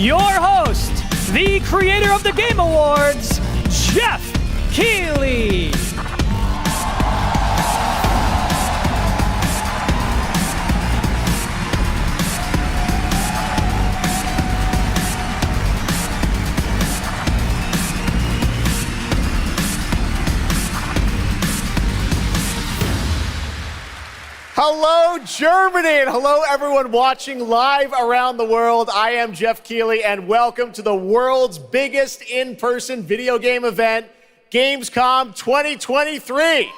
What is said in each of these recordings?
your host, the creator of the Game Awards, Jeff Keighley. Hello, Germany, and hello, everyone watching live around the world. I am Jeff Keighley, and welcome to the world's biggest in-person video game event, Gamescom 2023.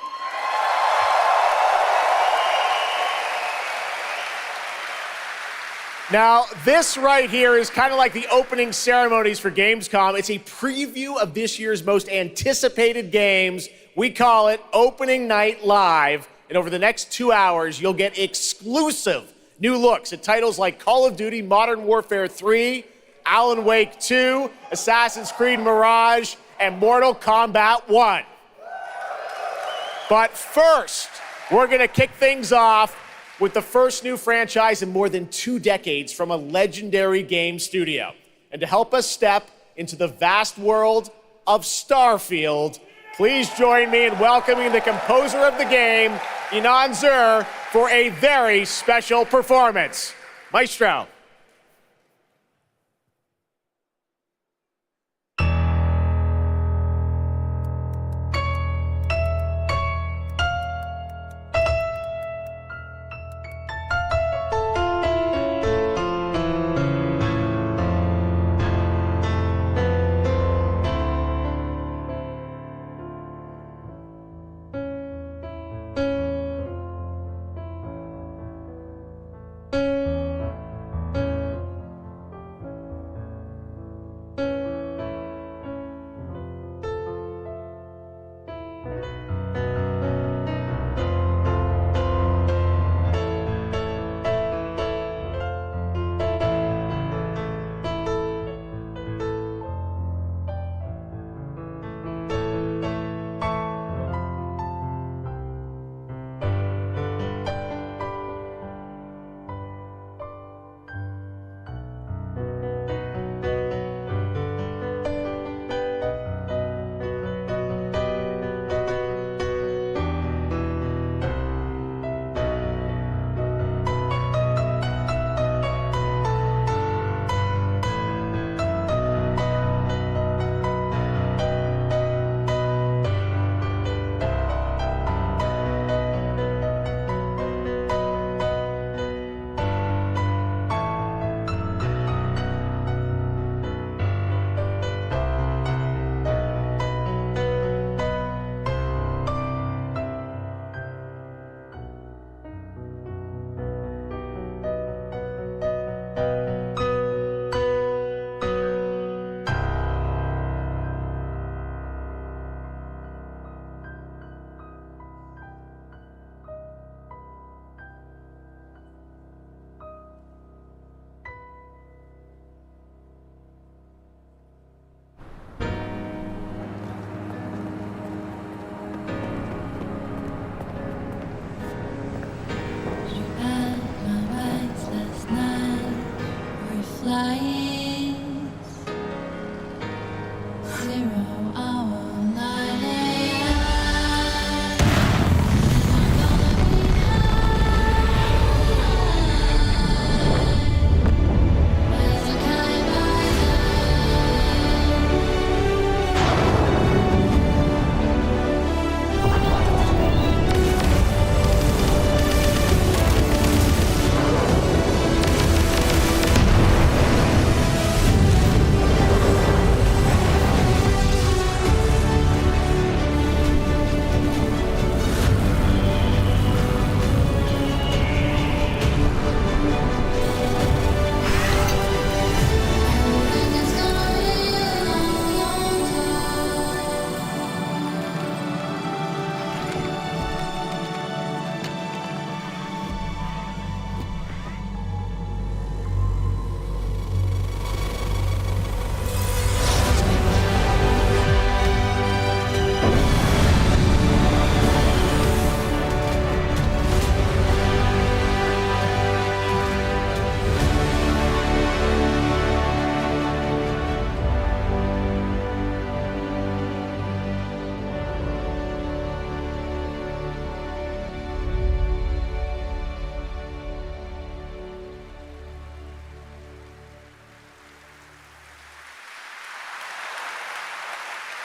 Now, this right here is kind of like the opening ceremonies for Gamescom. It's a preview of this year's most anticipated games. We call it Opening Night Live. And over the next 2 hours, you'll get exclusive new looks at titles like Call of Duty Modern Warfare 3, Alan Wake 2, Assassin's Creed Mirage, and Mortal Kombat 1. But first, we're going to kick things off with the first new franchise in more than 2 decades from a legendary game studio. And to help us step into the vast world of Starfield, please join me in welcoming the composer of the game, Inan Zur, for a very special performance. Maestro.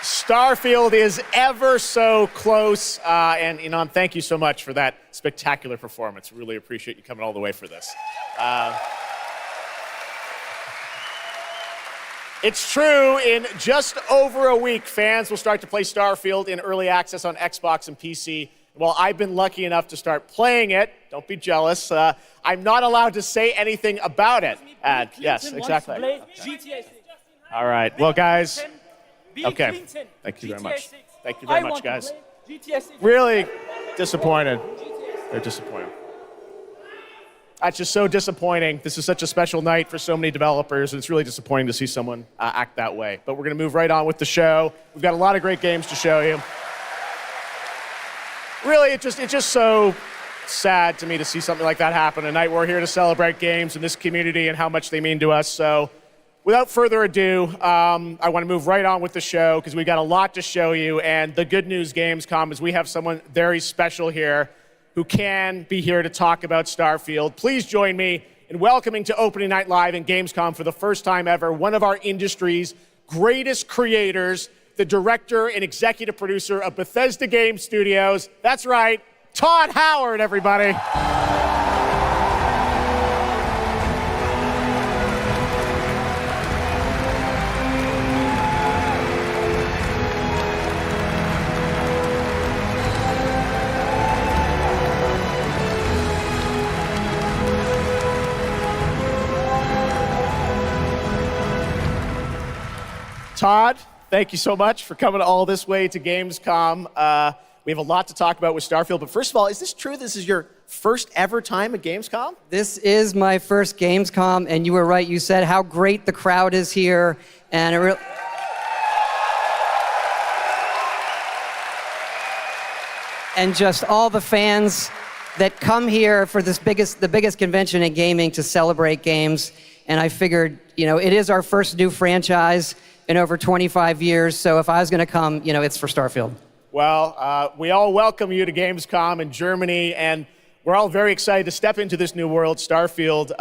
Starfield is ever so close. And Inan, thank you so much for that spectacular performance. Really appreciate you coming all the way for this. It's true, in just over a week, fans will start to play Starfield in early access on Xbox and PC. Well, I've been lucky enough to start playing it. Don't be jealous. I'm not allowed to say anything about it. Yes, exactly. Okay. All right. Well, guys. Okay. Thank you very much. Thank you very much, guys. Really disappointed. They're disappointed. That's just so disappointing. This is such a special night for so many developers, and it's really disappointing to see someone act that way. But we're going to move right on with the show. We've got a lot of great games to show you. Really, it's just so sad to me to see something like that happen. Tonight we're here to celebrate games and this community and how much they mean to us. So without further ado, I want to move right on with the show because we've got a lot to show you. And the good news, Gamescom, is we have someone very special here who can be here to talk about Starfield. Please join me in welcoming to Opening Night Live in Gamescom for the first time ever, one of our industry's greatest creators, the director and executive producer of Bethesda Game Studios. That's right, Todd Howard, everybody. Todd, thank you so much for coming all this way to Gamescom. We have a lot to talk about with Starfield, but first of all, is this true? This is your first ever time at Gamescom? This is my first Gamescom, and you were right. You said how great the crowd is here, and and just all the fans that come here for the biggest convention in gaming to celebrate games. And I figured, it is our first new franchise in over 25 years, so if I was going to come, it's for Starfield. Well, we all welcome you to Gamescom in Germany, and we're all very excited to step into this new world, Starfield,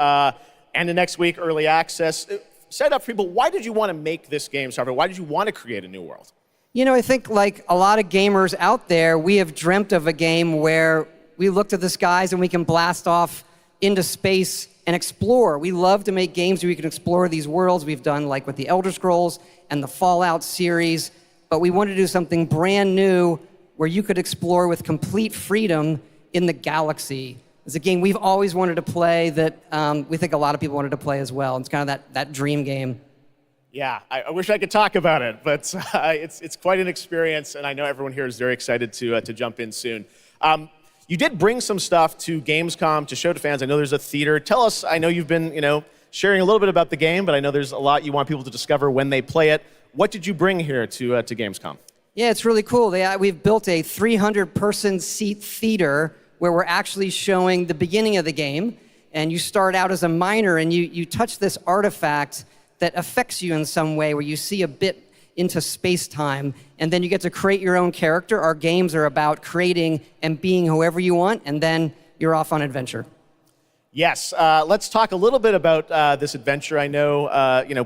and the next week, early access. Set up for people, why did you want to make this game, Starfield? Why did you want to create a new world? I think like a lot of gamers out there, we have dreamt of a game where we look to the skies and we can blast off into space and explore. We love to make games where we can explore these worlds. We've done like with the Elder Scrolls and the Fallout series, but we wanted to do something brand new where you could explore with complete freedom in the galaxy. It's a game we've always wanted to play that we think a lot of people wanted to play as well. It's kind of that dream game. Yeah, I wish I could talk about it, but it's quite an experience, and I know everyone here is very excited to jump in soon. You did bring some stuff to Gamescom to show to fans. I know there's a theater. Tell us, I know you've been, sharing a little bit about the game, but I know there's a lot you want people to discover when they play it. What did you bring here to Gamescom? Yeah, it's really cool. We've built a 300-person seat theater where we're actually showing the beginning of the game, and you start out as a miner, and you touch this artifact that affects you in some way, where you see a bit into space-time, and then you get to create your own character. Our games are about creating and being whoever you want, and then you're off on adventure. Yes, let's talk a little bit about this adventure. I know,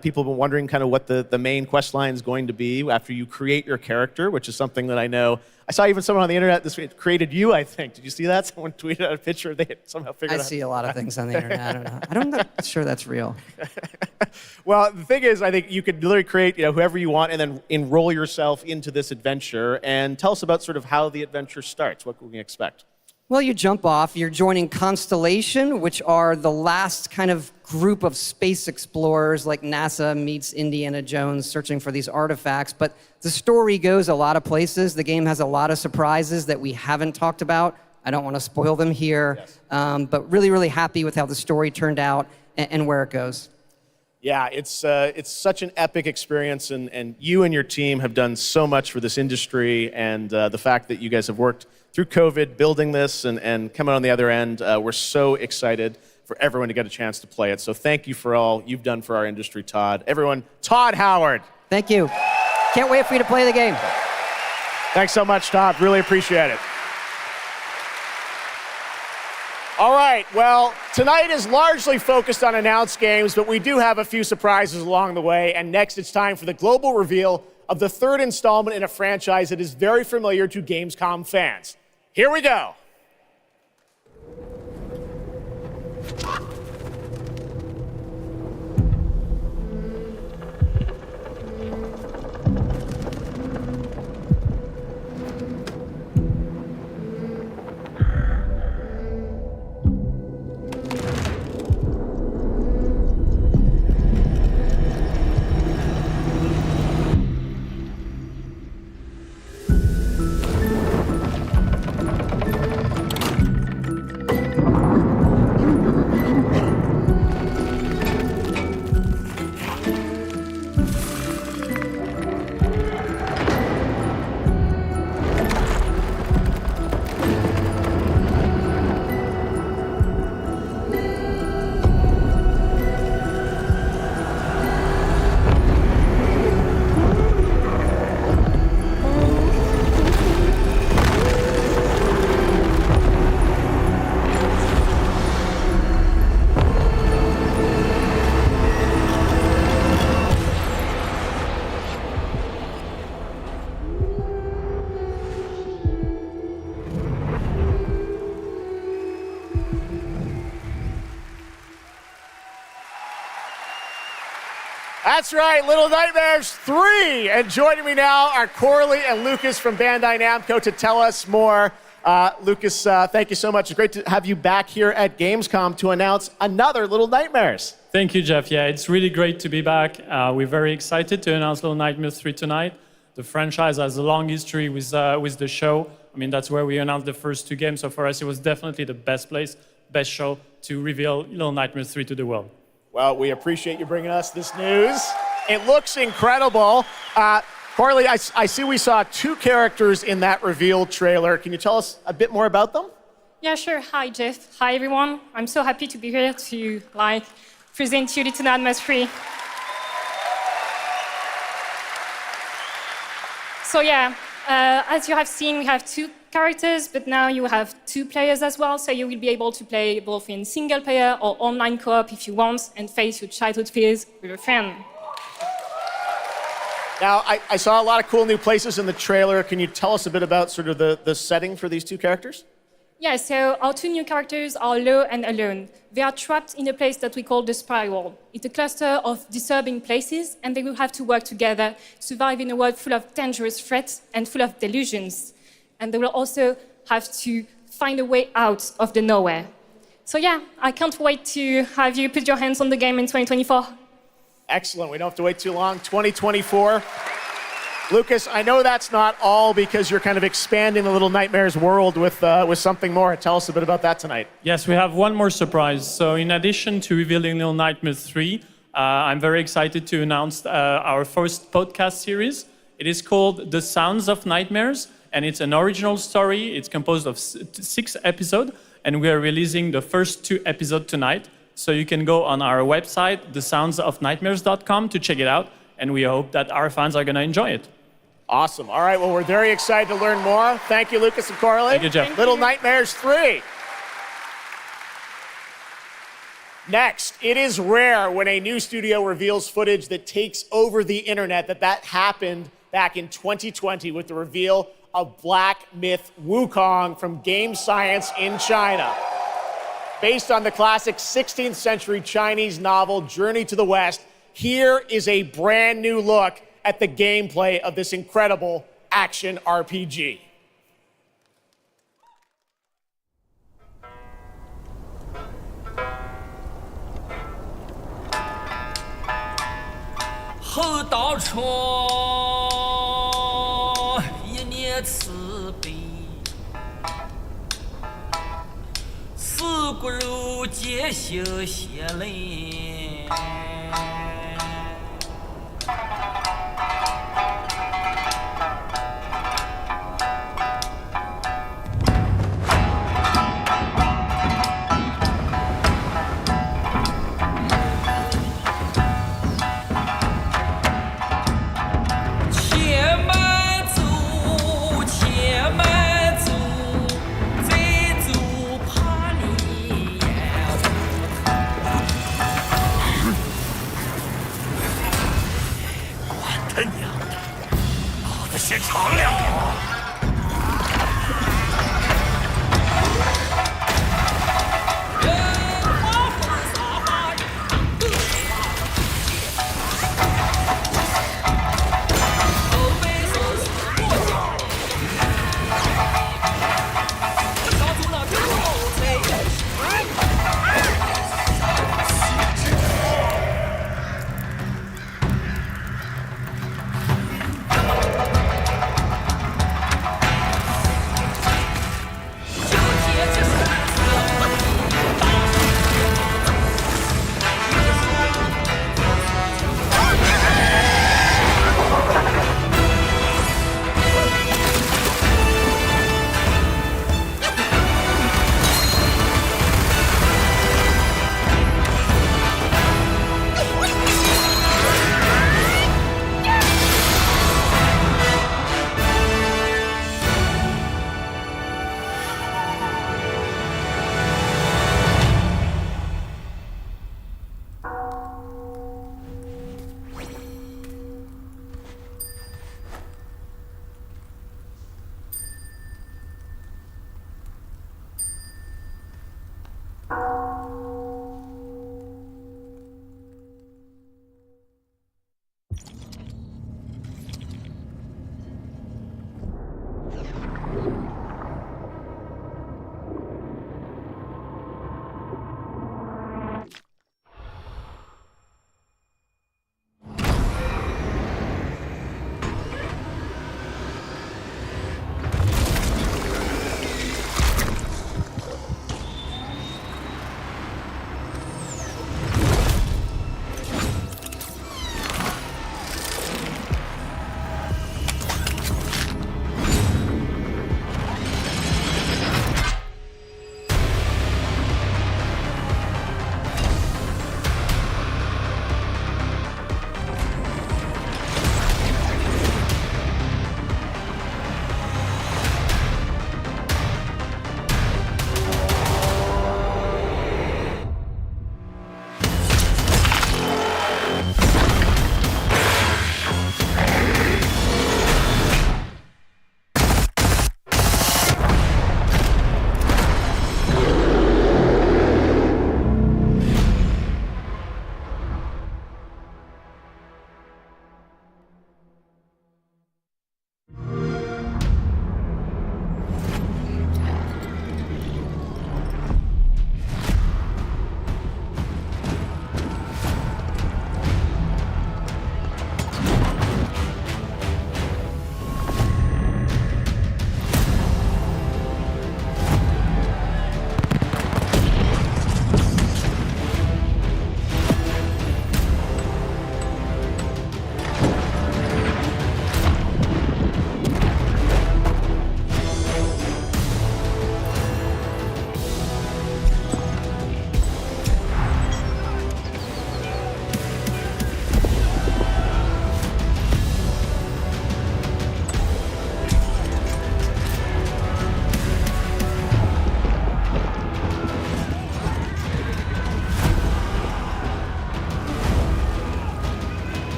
people have been wondering kind of what the main quest line is going to be after you create your character, which is something that I know. I saw even someone on the internet this week created you, I think. Did you see that? Someone tweeted out a picture. They had somehow figured out. I see a lot of things on the internet. I don't know. I'm not sure that's real. Well, the thing is, I think you could literally create whoever you want and then enroll yourself into this adventure. And tell us about sort of how the adventure starts. What can we expect? Well, you jump off. You're joining Constellation, which are the last kind of group of space explorers, like NASA meets Indiana Jones searching for these artifacts. But the story goes a lot of places. The game has a lot of surprises that we haven't talked about. I don't want to spoil them here, yes. But really, really happy with how the story turned out and where it goes. Yeah, it's such an epic experience, and you and your team have done so much for this industry, and the fact that you guys have worked through COVID building this and coming on the other end, we're so excited for everyone to get a chance to play it. So thank you for all you've done for our industry, Todd. Everyone, Todd Howard. Thank you. Can't wait for you to play the game. Thanks so much, Todd. Really appreciate it. All right, well, tonight is largely focused on announced games, but we do have a few surprises along the way. And next, it's time for the global reveal of the third installment in a franchise that is very familiar to Gamescom fans. Here we go. That's right, Little Nightmares 3. And joining me now are Corley and Lucas from Bandai Namco to tell us more. Lucas, thank you so much. It's great to have you back here at Gamescom to announce another Little Nightmares. Thank you, Jeff. Yeah, it's really great to be back. We're very excited to announce Little Nightmares 3 tonight. The franchise has a long history with the show. I mean, that's where we announced the first two games. So for us, it was definitely the best place, best show to reveal Little Nightmares 3 to the world. Well, we appreciate you bringing us this news. It looks incredible. Corley, I see we saw two characters in that reveal trailer. Can you tell us a bit more about them? Yeah, sure. Hi, Jeff. Hi, everyone. I'm so happy to be here to present you Little Nightmares 3. So yeah, as you have seen, we have two characters, but now you have two players as well, so you will be able to play both in single player or online co-op if you want, and face your childhood fears with a friend. Now, I saw a lot of cool new places in the trailer. Can you tell us a bit about sort of the setting for these two characters? Yeah, so our two new characters are Lo and Alone. They are trapped in a place that we call the Spiral. It's a cluster of disturbing places, and they will have to work together, survive in a world full of dangerous threats and full of delusions. And they will also have to find a way out of the nowhere. So yeah, I can't wait to have you put your hands on the game in 2024. Excellent. We don't have to wait too long. 2024. Lucas, I know that's not all because you're kind of expanding the Little Nightmares world with something more. Tell us a bit about that tonight. Yes, we have one more surprise. So in addition to revealing Little Nightmares 3, I'm very excited to announce our first podcast series. It is called The Sounds of Nightmares, and it's an original story. It's composed of 6 episodes, and we are releasing the first 2 episodes tonight. So you can go on our website, thesoundsofnightmares.com, to check it out, and we hope that our fans are going to enjoy it. Awesome. All right, well, we're very excited to learn more. Thank you, Lucas and Corley. Thank you, Jeff. Little Nightmares 3. Next, it is rare when a new studio reveals footage that takes over the internet. That happened back in 2020 with the reveal of Black Myth Wukong from Game Science in China. Based on the classic 16th century Chinese novel Journey to the West, here is a brand new look at the gameplay of this incredible action RPG. 他娘的，脑子先长两点。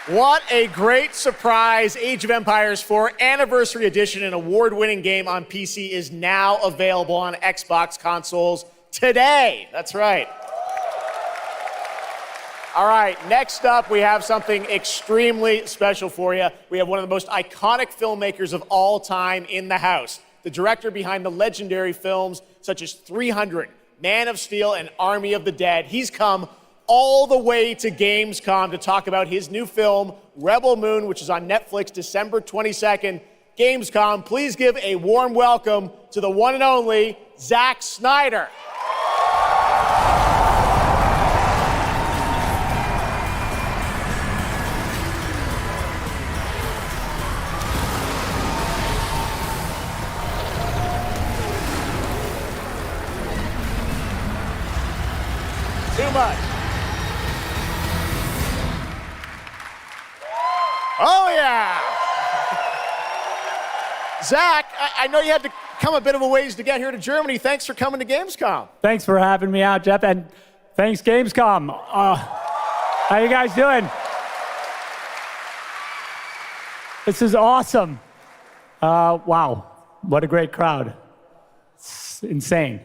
What a great surprise. Age of Empires 4 Anniversary Edition, an award-winning game on PC, is now available on Xbox consoles today. That's right. All right, next up, we have something extremely special for you. We have one of the most iconic filmmakers of all time in the house, the director behind the legendary films such as 300, Man of Steel, and Army of the Dead. He's come all the way to Gamescom to talk about his new film, Rebel Moon, which is on Netflix December 22nd. Gamescom, please give a warm welcome to the one and only Zack Snyder. Too much. Oh, yeah. Zach, I know you had to come a bit of a ways to get here to Germany. Thanks for coming to Gamescom. Thanks for having me out, Jeff, and thanks, Gamescom. How you guys doing? This is awesome. Wow, what a great crowd. It's insane.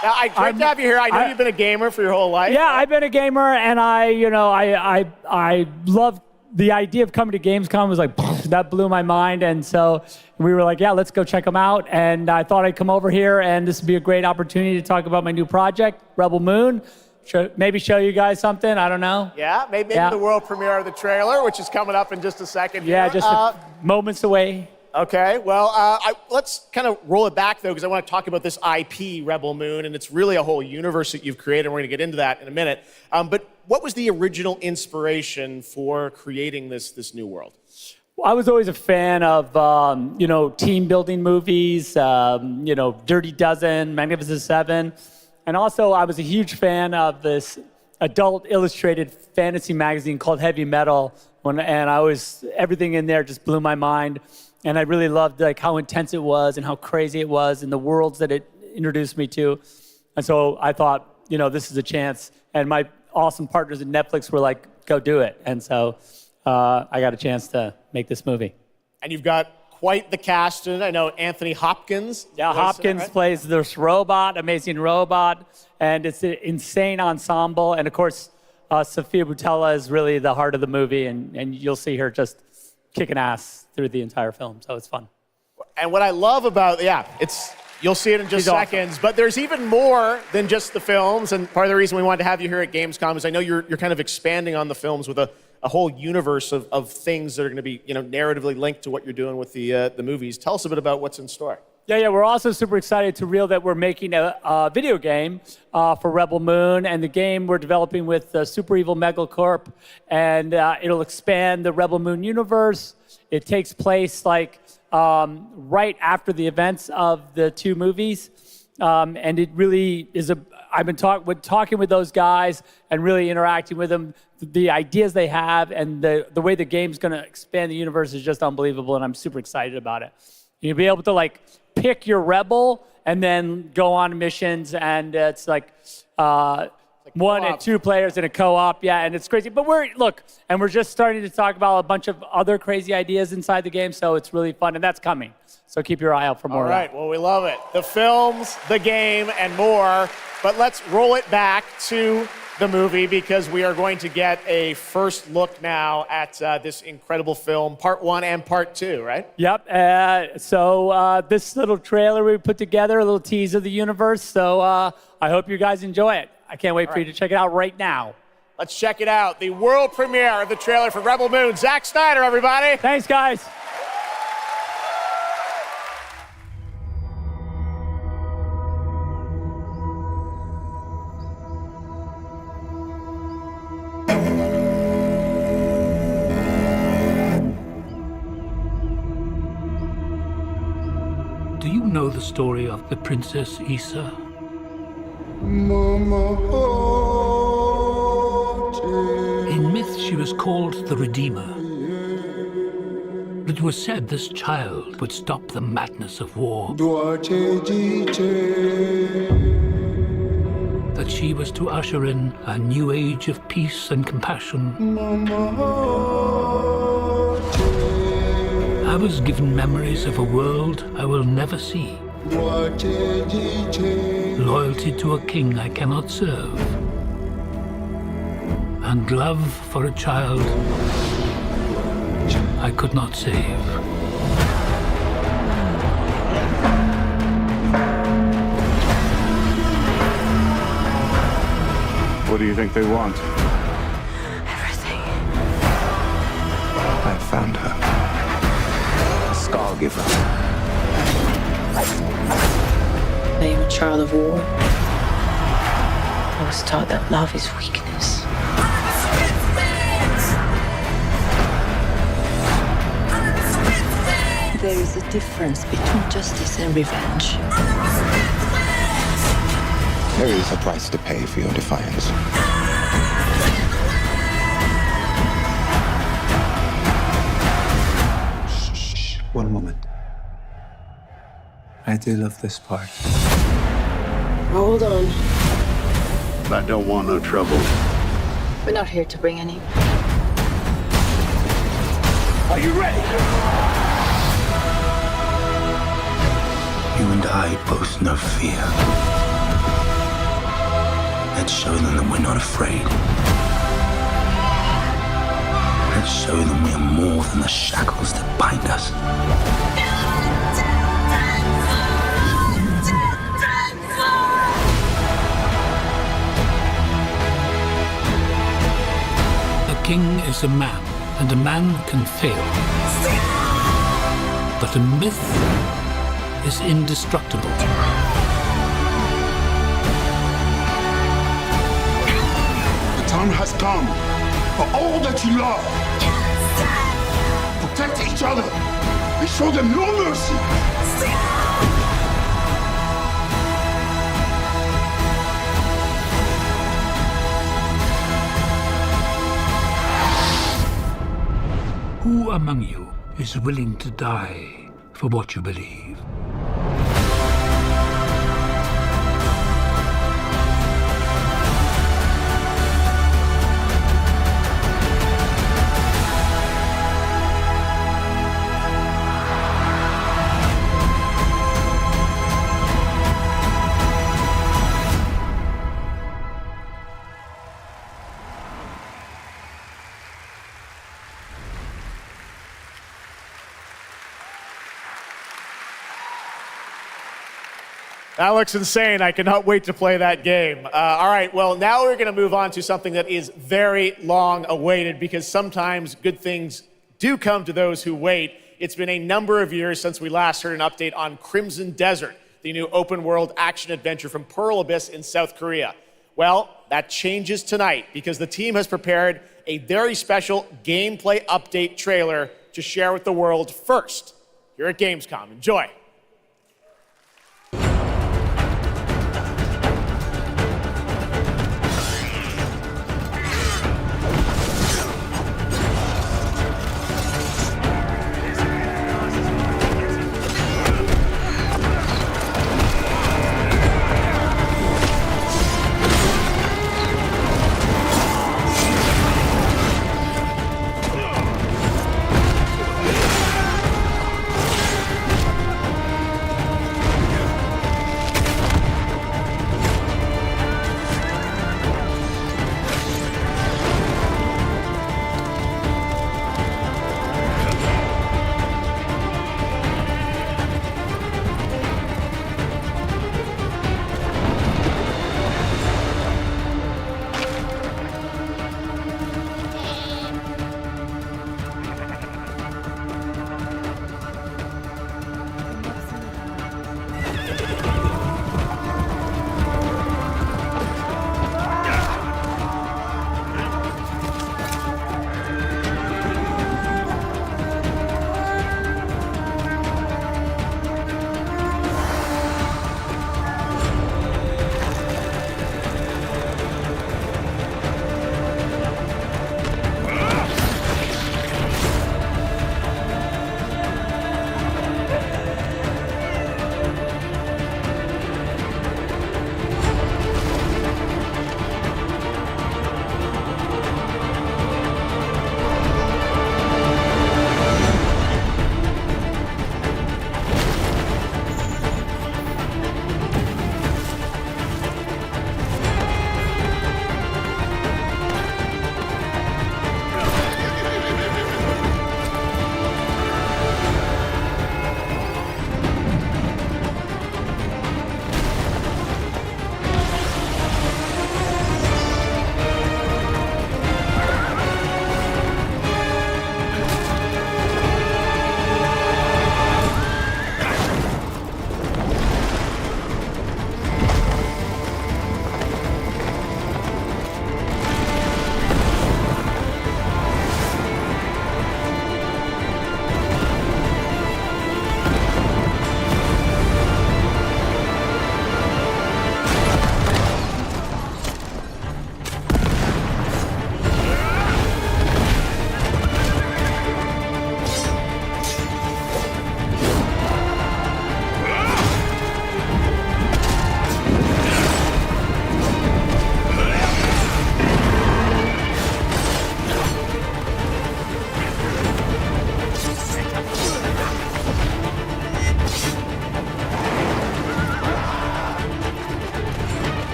Now, great to have you here. I know you've been a gamer for your whole life. Yeah, I've been a gamer, and I love the idea of coming to Gamescom. Was like, that blew my mind, and so we were like, yeah, let's go check them out. And I thought I'd come over here, and this would be a great opportunity to talk about my new project, Rebel Moon. Maybe show you guys something, I don't know. Yeah, maybe the world premiere of the trailer, which is coming up in just a second. Yeah, just moments away. Okay, well, let's kind of roll it back, though, because I want to talk about this IP, Rebel Moon, and it's really a whole universe that you've created, and we're going to get into that in a minute. But what was the original inspiration for creating this new world? Well, I was always a fan of, team-building movies, Dirty Dozen, Magnificent Seven, and also I was a huge fan of this adult illustrated fantasy magazine called Heavy Metal, and everything in there just blew my mind. And I really loved how intense it was and how crazy it was and the worlds that it introduced me to. And so I thought, this is a chance. And my awesome partners at Netflix were like, go do it. And so I got a chance to make this movie. And you've got quite the cast in it. I know Anthony Hopkins. Yeah, Hopkins plays this robot, amazing robot. And it's an insane ensemble. And of course, Sofia Boutella is really the heart of the movie. And you'll see her just kicking ass through the entire film, so it's fun. And what I love about, you'll see it in just seconds, awesome. But there's even more than just the films, and part of the reason we wanted to have you here at Gamescom is I know you're kind of expanding on the films with a whole universe of things that are going to be narratively linked to what you're doing with the movies. Tell us a bit about what's in store. Yeah, we're also super excited to reveal that we're making a video game for Rebel Moon, and the game we're developing with Super Evil Megacorp, and it'll expand the Rebel Moon universe. It takes place right after the events of the two movies, and it really is I've been talking with those guys and really interacting with them. The ideas they have and the way the game's going to expand the universe is just unbelievable, and I'm super excited about it. You'll be able to pick your rebel and then go on missions, and it's one and two players in a co-op, and it's crazy. But we're just starting to talk about a bunch of other crazy ideas inside the game, so it's really fun, and that's coming. So keep your eye out for more. All right, well, we love it. The films, the game, and more. But let's roll it back to the movie, because we are going to get a first look now at this incredible film, part 1 and part 2, right? Yep. So this little trailer we put together, a little tease of the universe. So I hope you guys enjoy it. I can't wait for you to check it out right now. Let's check it out. The world premiere of the trailer for Rebel Moon. Zack Snyder, everybody. Thanks, guys. Do you know the story of the Princess Issa? In myth, she was called the Redeemer. It was said this child would stop the madness of war. That she was to usher in a new age of peace and compassion. I was given memories of a world I will never see. Loyalty to a king I cannot serve. And love for a child I could not save. What do you think they want? Everything. I found her. Scargiver. child of war. I was taught that love is weakness. There is a difference between justice and revenge. There is a price to pay for your defiance. Shh. One moment. I do love this part. Hold on. I don't want no trouble. We're not here to bring any. Are you ready? You and I both know fear. Let's show them that we're not afraid. Let's show them we are more than the shackles that bind us. A king is a man, and a man can fail. But a myth is indestructible. The time has come for all that you love. Protect each other and show them no mercy. Who among you is willing to die for what you believe? That looks insane. I cannot wait to play that game. All right, well, now we're going to move on to something that is very long awaited because sometimes good things do come to those who wait. It's been a number of years since we last heard an update on Crimson Desert, the new open world action adventure from Pearl Abyss in South Korea. Well, that changes tonight because the team has prepared a very special gameplay update trailer to share with the world first here at Gamescom. Enjoy.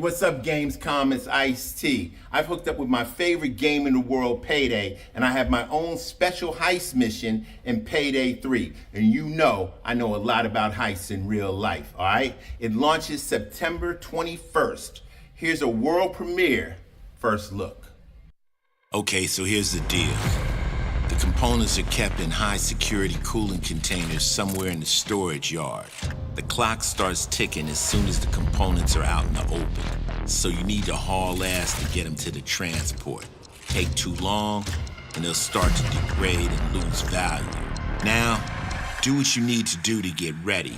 what's up, Gamescom? It's Ice-T. I've hooked up with my favorite game in the world, Payday, and I have my own special heist mission in Payday 3. And you know I know a lot about heists in real life, all right? It launches September 21st. Here's a world premiere first look. Okay, so here's the deal. The components are kept in high-security cooling containers somewhere in the storage yard. The clock starts ticking as soon as the components are out in the open. So you need to haul ass to get them to the transport. Take too long, and they'll start to degrade and lose value. Now, do what you need to do to get ready.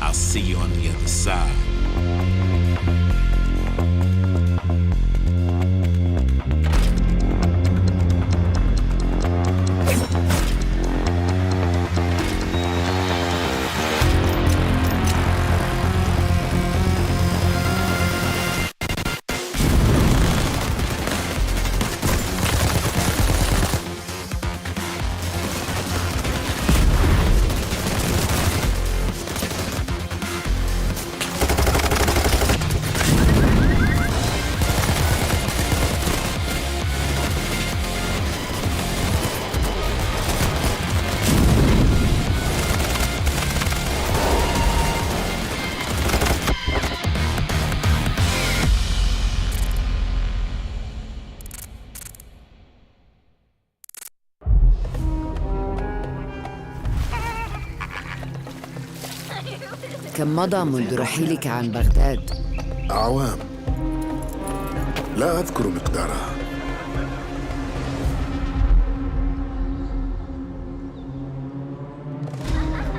I'll see you on the other side. كم مضى منذ رحيلك عن بغداد؟ أعوام لا أذكر مقدارها.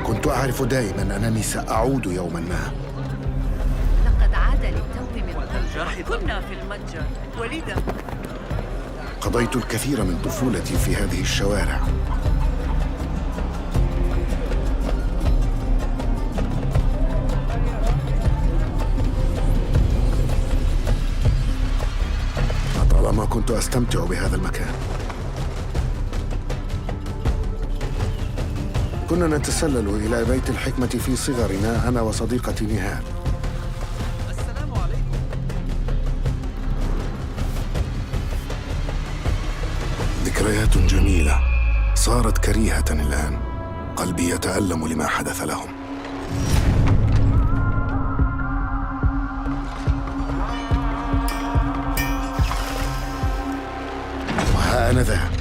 كنت أعرف دائما أنني سأعود يوما ما. لقد عاد للتو من قبل. كنا في المتجر وليدا. قضيت الكثير من طفولتي في هذه الشوارع. طالما كنت أستمتع بهذا المكان. كنا نتسلل إلى بيت الحكمة في صغرنا أنا وصديقتي نهال. السلام عليكم. ذكريات جميلة صارت كريهة الآن. قلبي يتألم لما حدث لهم. أنا ذا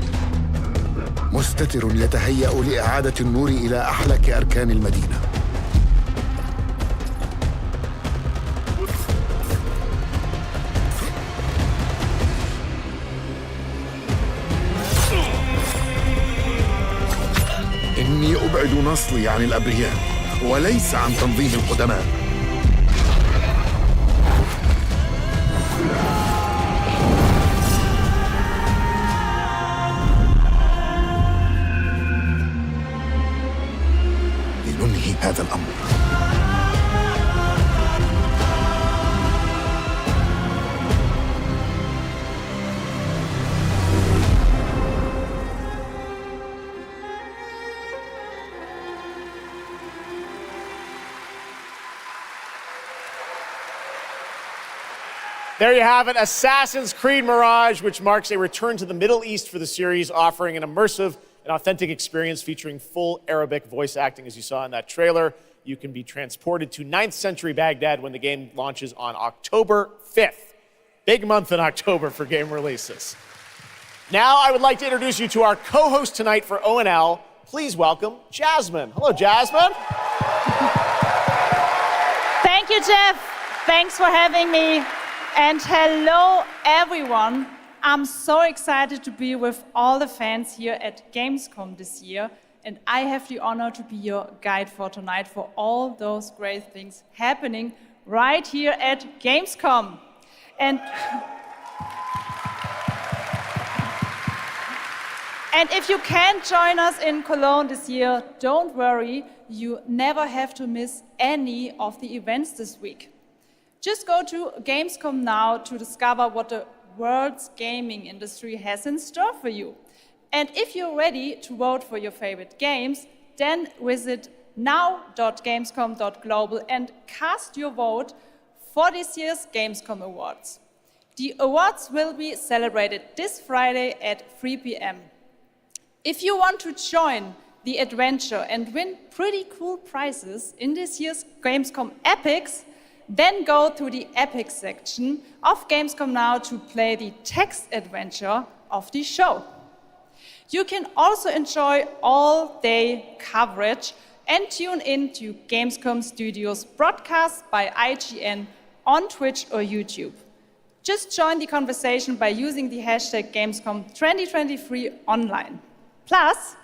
مستتر يتهيأ لإعادة النور إلى أحلك أركان المدينة. إني أبعد نصلي عن الأبرياء وليس عن تنظيم القدماء. هذا الأمر. There you have it, Assassin's Creed Mirage, which marks a return to the Middle East for the series, offering an immersive an authentic experience featuring full Arabic voice acting, as you saw in that trailer. You can be transported to 9th century Baghdad when the game launches on October 5th. Big month in October for game releases. Now I would like to introduce you to our co-host tonight for ONL. Please welcome Jasmine. Hello, Jasmine. Thank you, Jeff. Thanks for having me. And hello, everyone. I'm so excited to be with all the fans here at Gamescom this year, and I have the honor to be your guide for tonight for all those great things happening right here at Gamescom. And if you can't join us in Cologne this year, don't worry, you never have to miss any of the events this week. Just go to Gamescom now to discover what the world's gaming industry has in store for you. And if you're ready to vote for your favorite games, then visit now.gamescom.global and cast your vote for this year's Gamescom Awards. The awards will be celebrated this Friday at 3 p.m. If you want to join the adventure and win pretty cool prizes in this year's Gamescom Epics, then go to the Epics section of Gamescom Now to play the text adventure of the show. You can also enjoy all-day coverage and tune in to Gamescom Studios broadcasts by IGN on Twitch or YouTube. Just join the conversation by using the hashtag Gamescom 2023 online. Plus,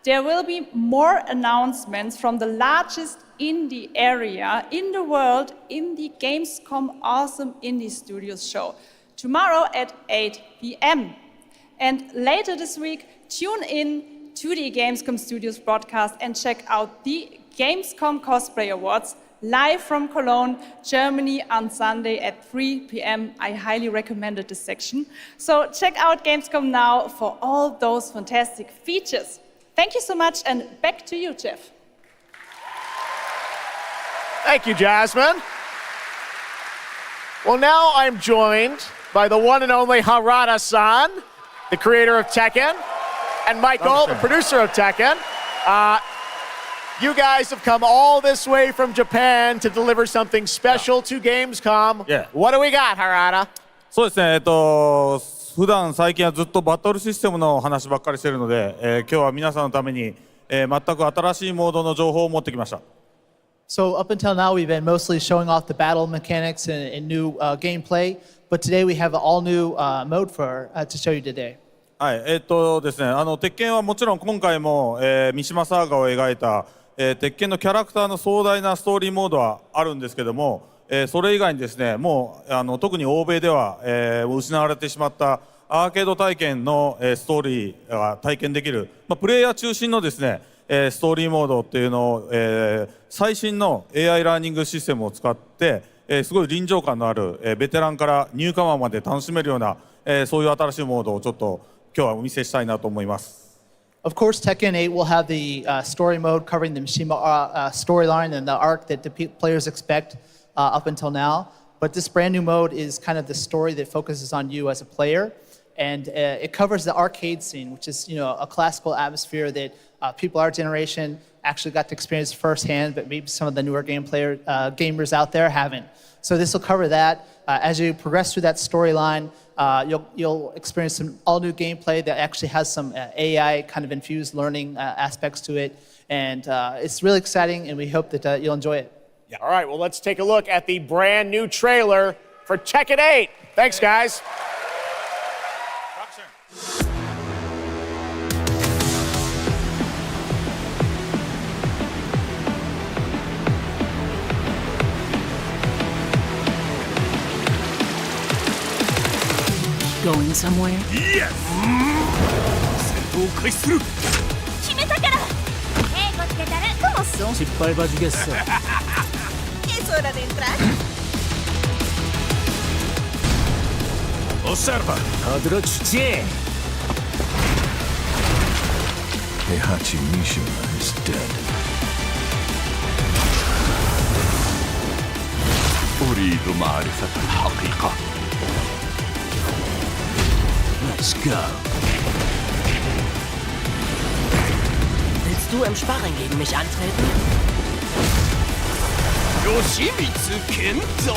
there will be more announcements from the largest indie area in the world in the Gamescom Awesome Indie Studios show tomorrow at 8 p.m. And later this week, tune in to the Gamescom Studios broadcast and check out the Gamescom Cosplay Awards live from Cologne, Germany on Sunday at 3 p.m. I highly recommended this section. So check out Gamescom Now for all those fantastic features. Thank you so much, and back to you, Jeff. Thank you, Jasmine. Well, now I'm joined by the one and only Harada-san, the creator of Tekken, and Michael, the producer of Tekken. You guys have come all this way from Japan to deliver something special to Gamescom. Yeah. What do we got, Harada? そうですね、普段最近はずっとバトルシステムの話ばっかりしてるので、今日は皆さんのために、全く新しいモードの情報を持ってきました。So up until now, we've been mostly showing off the battle mechanics and new gameplay, but today we have an all-new mode to show you today. はい、ですね、鉄拳はもちろん今回も、三島サーガを描いた、鉄拳のキャラクターの壮大なストーリーモードはあるんですけども、それ以外にですね、もう特に欧米では、失われてしまったアーケード体験の、ストーリーが体験できる、プレイヤー中心のですね、ストーリーモードっていうのを、最新の AI ラーニングシステムを使って、すごい臨場感のある、ベテランからニューカマーまで楽しめるような、そういう新しいモードをちょっと今日はお見せしたいなと思います。Of course, Tekken 8 will have the story mode covering the Mishima storyline and the arc that the players expect up until now. But this brand new mode is kind of the story that focuses on you as a player. And it covers the arcade scene, which is a classical atmosphere that people our generation actually got to experience firsthand, but maybe some of the newer gamers out there haven't. So this will cover that. As you progress through that storyline, you'll experience some all-new gameplay that actually has some AI kind of infused learning aspects to it. And it's really exciting, and we hope that you'll enjoy it. Yeah. All right, well, let's take a look at the brand new trailer for Tekken 8. Thanks, guys. Going somewhere? Yes! 戦闘開始する決めたから稽古つけたらcomo son?失敗バジゲッソ Es hora de entrar. Observa! Kadra Chuche! Heihachi Mishima is dead. أريد معرفة الحقيقة. Let's go. Willst du im Sparring gegen mich antreten? Yoshimitsu Kendo!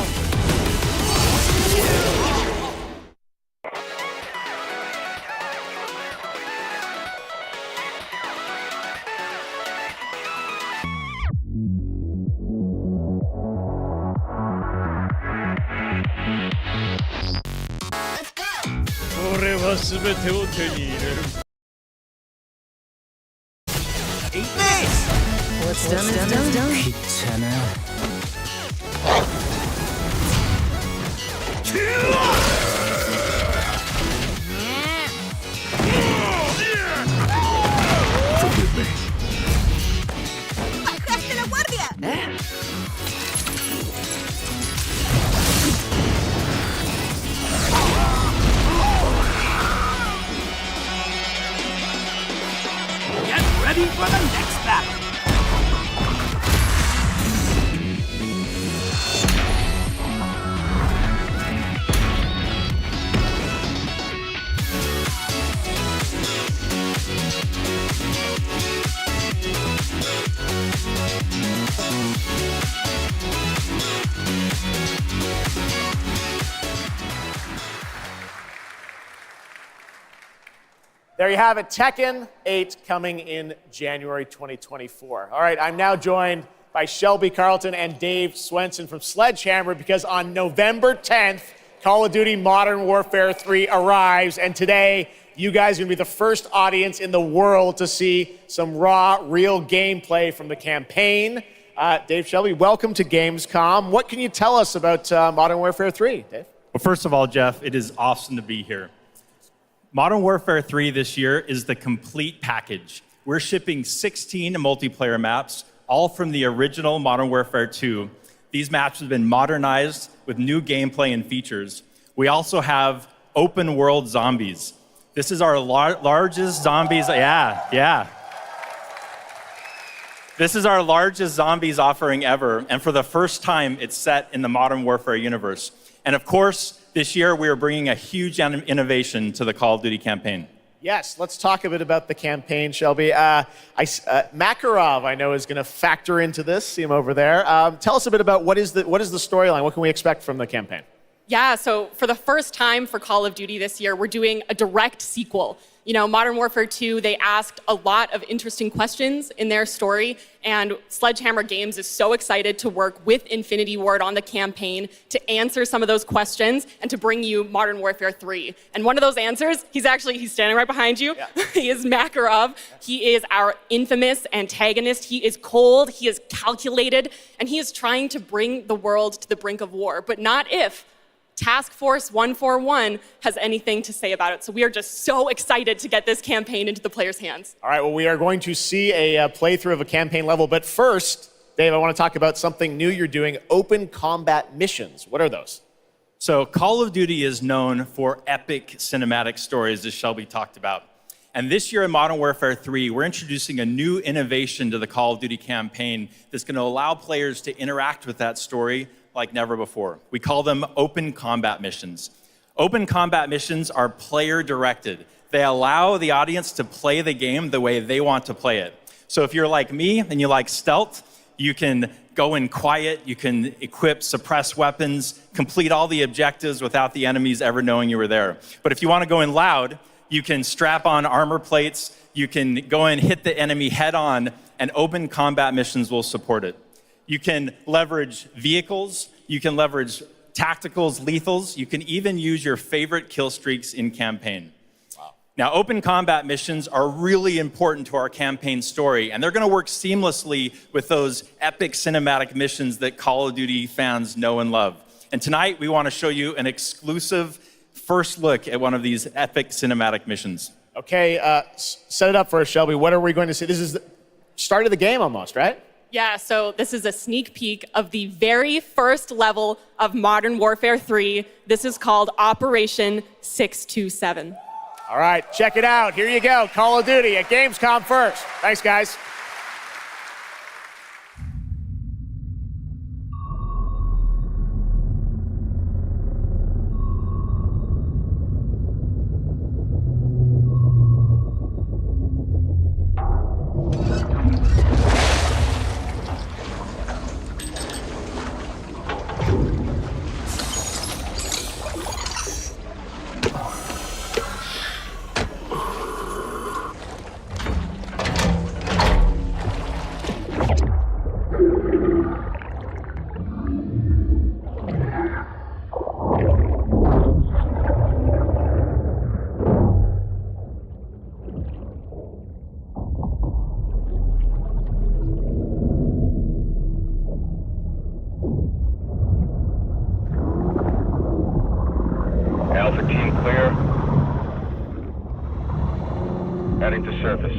What's done is done. 귀찮아 Forgive me. ¡Bajaste la guardia! Get ready for the next battle! There you have it, Tekken 8 coming in January 2024. All right, I'm now joined by Shelby Carlton and Dave Swenson from Sledgehammer because on November 10th, Call of Duty Modern Warfare 3 arrives, and today you guys are going to be the first audience in the world to see some raw, real gameplay from the campaign. Dave, Shelby, welcome to Gamescom. What can you tell us about Modern Warfare 3, Dave? Well, first of all, Jeff, it is awesome to be here. Modern Warfare 3 this year is the complete package. We're shipping 16 multiplayer maps, all from the original Modern Warfare 2. These maps have been modernized with new gameplay and features. We also have open world zombies. This is our largest zombies, This is our largest zombies offering ever, and for the first time, it's set in the Modern Warfare universe. And of course, this year we are bringing a huge innovation to the Call of Duty campaign. Yes, let's talk a bit about the campaign, Shelby. Makarov, I know, is going to factor into this. See him over there. Tell us a bit about what is the storyline? What can we expect from the campaign? Yeah, so for the first time for Call of Duty this year, we're doing a direct sequel. You know, Modern Warfare 2, they asked a lot of interesting questions in their story, and Sledgehammer Games is so excited to work with Infinity Ward on the campaign to answer some of those questions and to bring you Modern Warfare 3. And one of those answers, he's standing right behind you. Yeah. He is Makarov. He is our infamous antagonist. He is cold, he is calculated, and he is trying to bring the world to the brink of war, but not if Task Force 141 has anything to say about it. So we are just so excited to get this campaign into the players' hands. All right, well, we are going to see a playthrough of a campaign level. But first, Dave, I want to talk about something new you're doing, open combat missions. What are those? So Call of Duty is known for epic cinematic stories, as Shelby talked about. And this year in Modern Warfare 3, we're introducing a new innovation to the Call of Duty campaign that's going to allow players to interact with that story like never before. We call them open combat missions. Open combat missions are player-directed. They allow the audience to play the game the way they want to play it. So if you're like me and you like stealth, you can go in quiet, you can equip, suppress weapons, complete all the objectives without the enemies ever knowing you were there. But if you want to go in loud, you can strap on armor plates, you can go in, hit the enemy head on, and open combat missions will support it. You can leverage vehicles, you can leverage tacticals, lethals, you can even use your favorite kill streaks in campaign. Wow. Now, open combat missions are really important to our campaign story, and they're going to work seamlessly with those epic cinematic missions that Call of Duty fans know and love. And tonight, we want to show you an exclusive first look at one of these epic cinematic missions. Okay, set it up for us, Shelby. What are we going to see? This is the start of the game almost, right? Yeah, so this is a sneak peek of the very first level of Modern Warfare 3. This is called Operation 627. All right, check it out. Here you go, Call of Duty at Gamescom first. Thanks, guys. Alpha team clear. Heading to surface.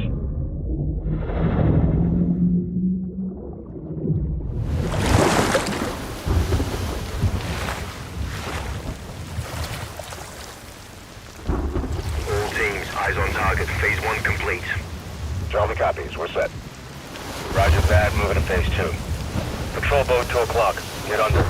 All teams, eyes on target. Phase 1 complete. Charlie copies. We're set. Roger that. Moving to phase 2. Patrol boat 2 o'clock. Get under.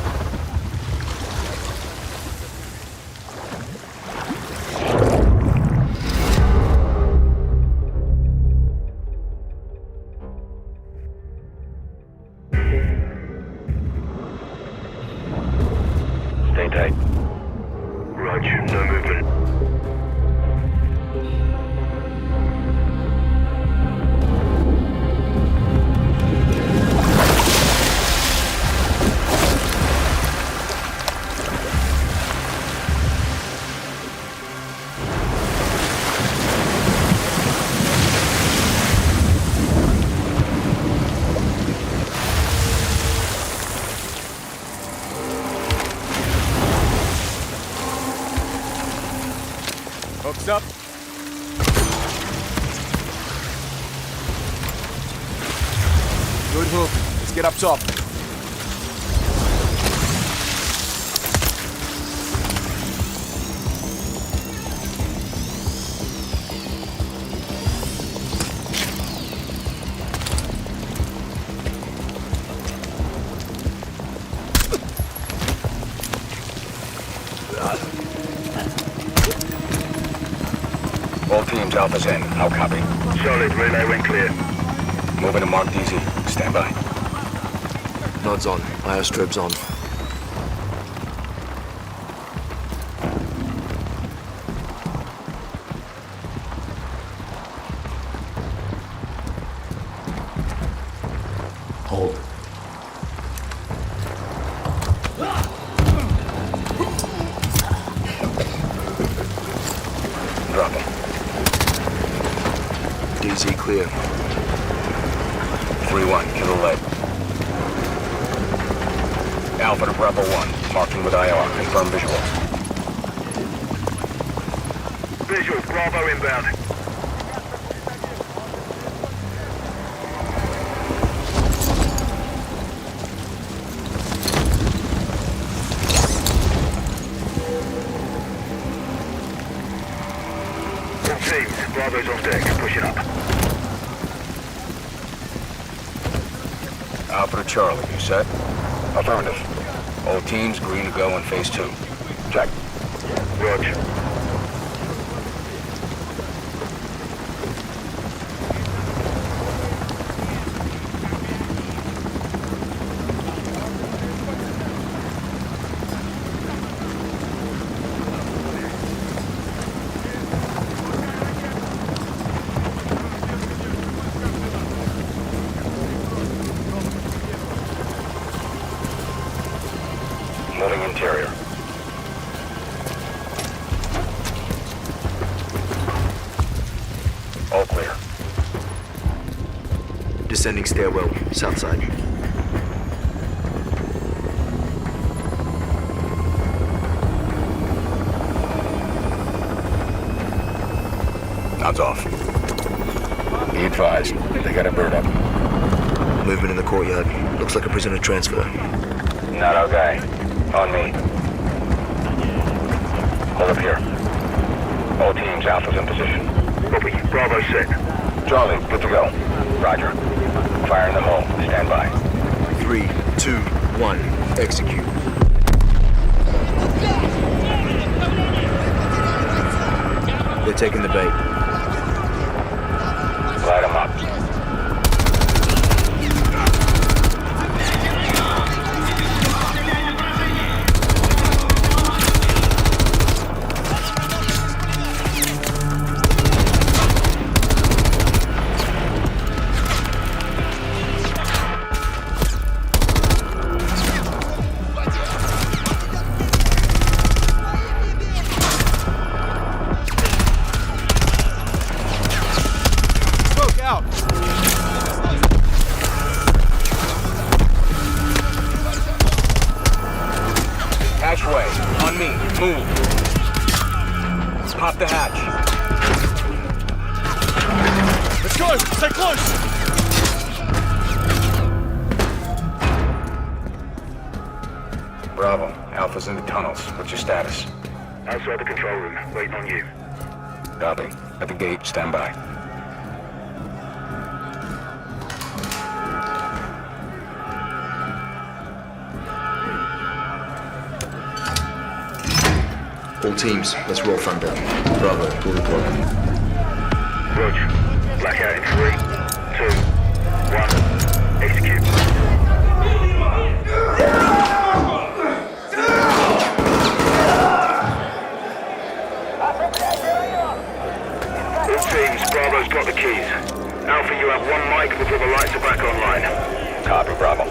Stay tight. Roger, no movement. Next up. Good hook. Let's get up top. All teams, Alpha's in. How copy? Solid. Relay went clear. Moving to Mark DZ. Stand by. Nods on. INSCREVA's on. Hold. Drop him. DZ clear. 3-1, kilo lead. Alpha to Bravo 1, marking with IR, confirm visual. Visual, Bravo inbound. All teams, Bravo's on deck, pushing up. Alpha to Charlie, you set? Affirmative. All teams green to go in phase 2. Check. Roger. Moving interior. All clear. Descending stairwell, south side. Nods off. Be advised, they got a bird up. Movement in the courtyard. Looks like a prisoner transfer. Not our guy. On me. Hold up here. All teams, Alpha's in position. Copy. Bravo set. Charlie, good to go. Roger. Fire in the hole. Stand by. 3, 2, 1. Execute. They're taking the bait. Light them up. Hatchway, on me, move. Pop the hatch. Let's go! Stay close! Bravo, Alpha's in the tunnels. What's your status? Outside the control room, waiting on you. Copy. At the gate, stand by. All teams, let's roll front down. Bravo, pull the plug. Roger. Blackout in 3, 2, 1. Execute. All teams, Bravo's got the keys. Alpha, you have 1 mic before the lights are back online. Copy, Bravo.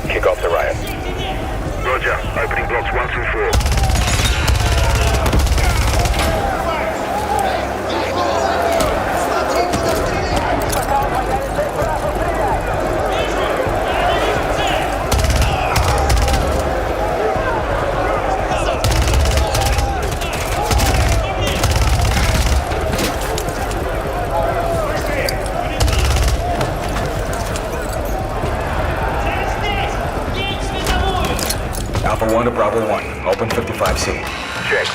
Kick off the riot. Roger. Opening blocks 1 through 4. Alpha 1 to Bravo 1. Open 55C. Check.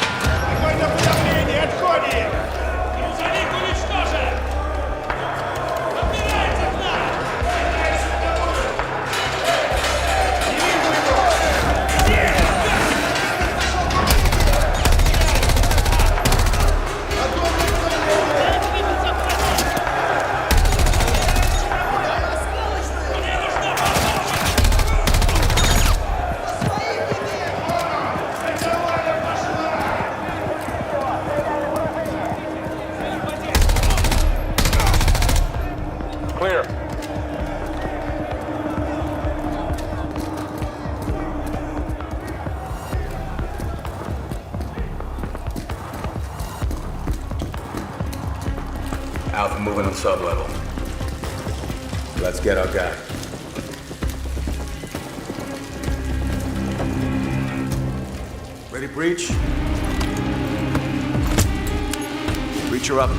Clear. Alpha moving on sub-level. Let's get our guy. Ready, breach? Breacher up.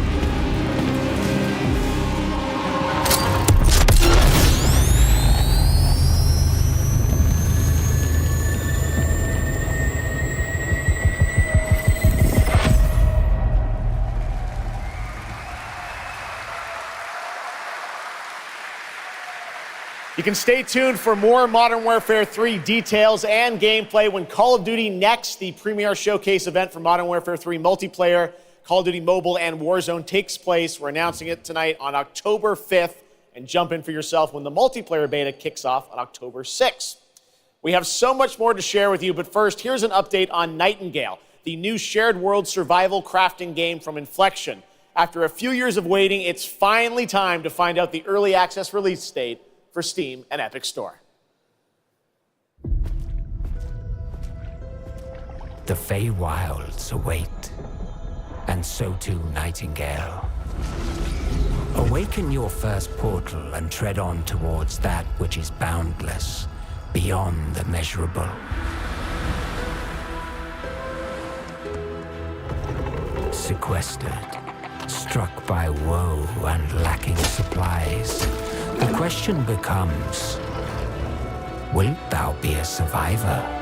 You can stay tuned for more Modern Warfare 3 details and gameplay when Call of Duty Next, the premier showcase event for Modern Warfare 3 multiplayer, Call of Duty Mobile, and Warzone takes place. We're announcing it tonight on October 5th, and jump in for yourself when the multiplayer beta kicks off on October 6th. We have so much more to share with you, but first, here's an update on Nightingale, the new shared world survival crafting game from Inflection. After a few years of waiting, it's finally time to find out the early access release date for Steam and Epic Store. The Feywilds await, and so too Nightingale. Awaken your first portal and tread on towards that which is boundless, beyond the measurable. Sequestered, struck by woe and lacking supplies, the question becomes, wilt thou be a survivor?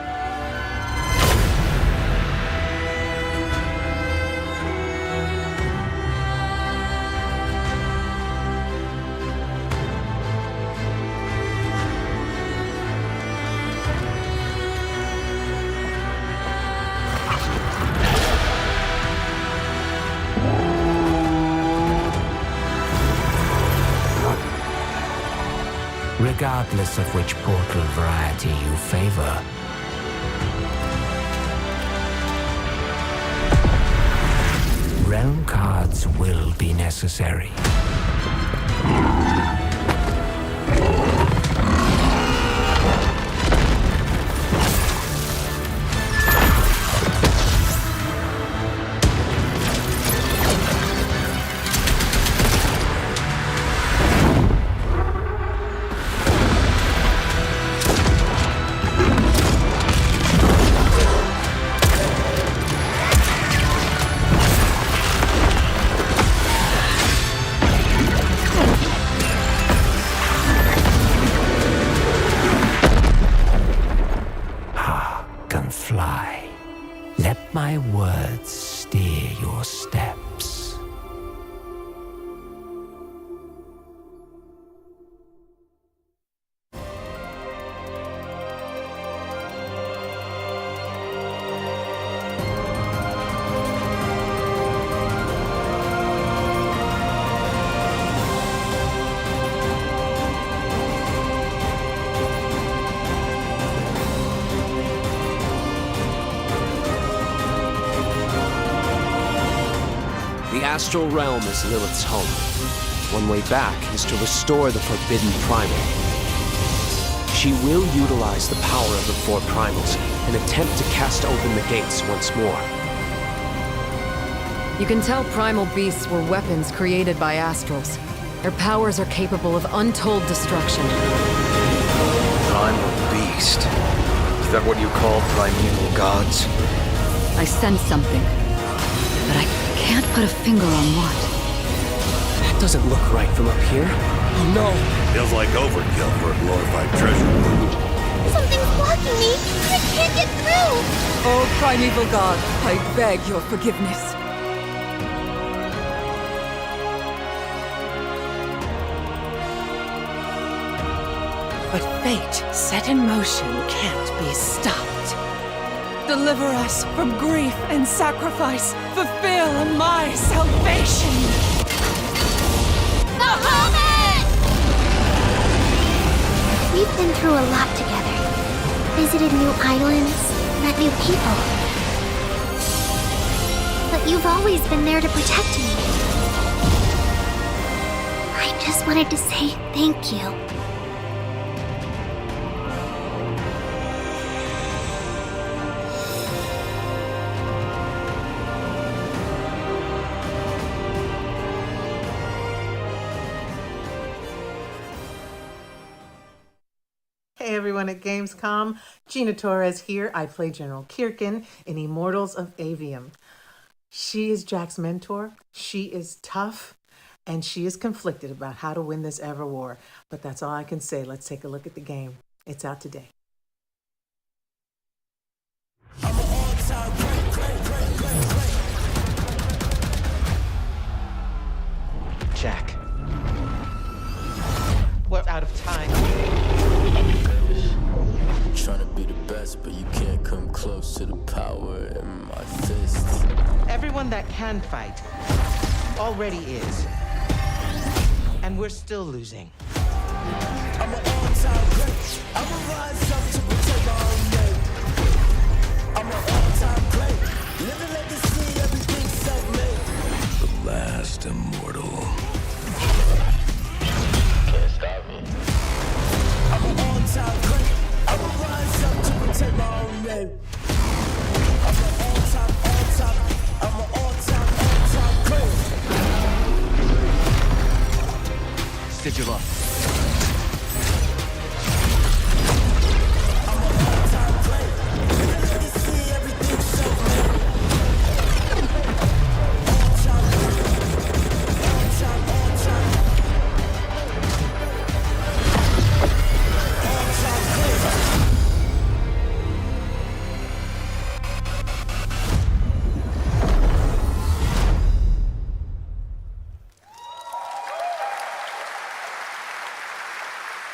Regardless of which portal variety you favor, realm cards will be necessary. My words steer your steps. The astral realm is Lilith's home. One way back is to restore the forbidden primal. She will utilize the power of the four primals and attempt to cast open the gates once more. You can tell primal beasts were weapons created by astrals. Their powers are capable of untold destruction. Primal beast? Is that what you call primeval gods? I sense something, but I can't put a finger on what. That doesn't look right from up here. Oh no! Feels like overkill for a glorified treasure. Something's blocking me. I can't get through! Oh, primeval god, I beg your forgiveness. But fate set in motion can't be stopped. Deliver us from grief and sacrifice. Fulfill my salvation. The Hobbit! We've been through a lot together. Visited new islands, met new people. But you've always been there to protect me. I just wanted to say thank you. Hey everyone at Gamescom, Gina Torres here. I play General Kirkin in Immortals of Avium. She is Jack's mentor, she is tough, and she is conflicted about how to win this ever war. But that's all I can say. Let's take a look at the game. It's out today. Jack. We're out of time. Trying to be the best, but you can't come close to the power in my fists. Everyone that can fight already is. And we're still losing. I'm an all-time great. I'ma rise up to protect my own name. I'm an all-time great. Living legacy, everything self-made. The last immortal. Can't stop me. I'm an all-time great. I'ma rise up to protect my own name. I'm an all-time great. Sigil.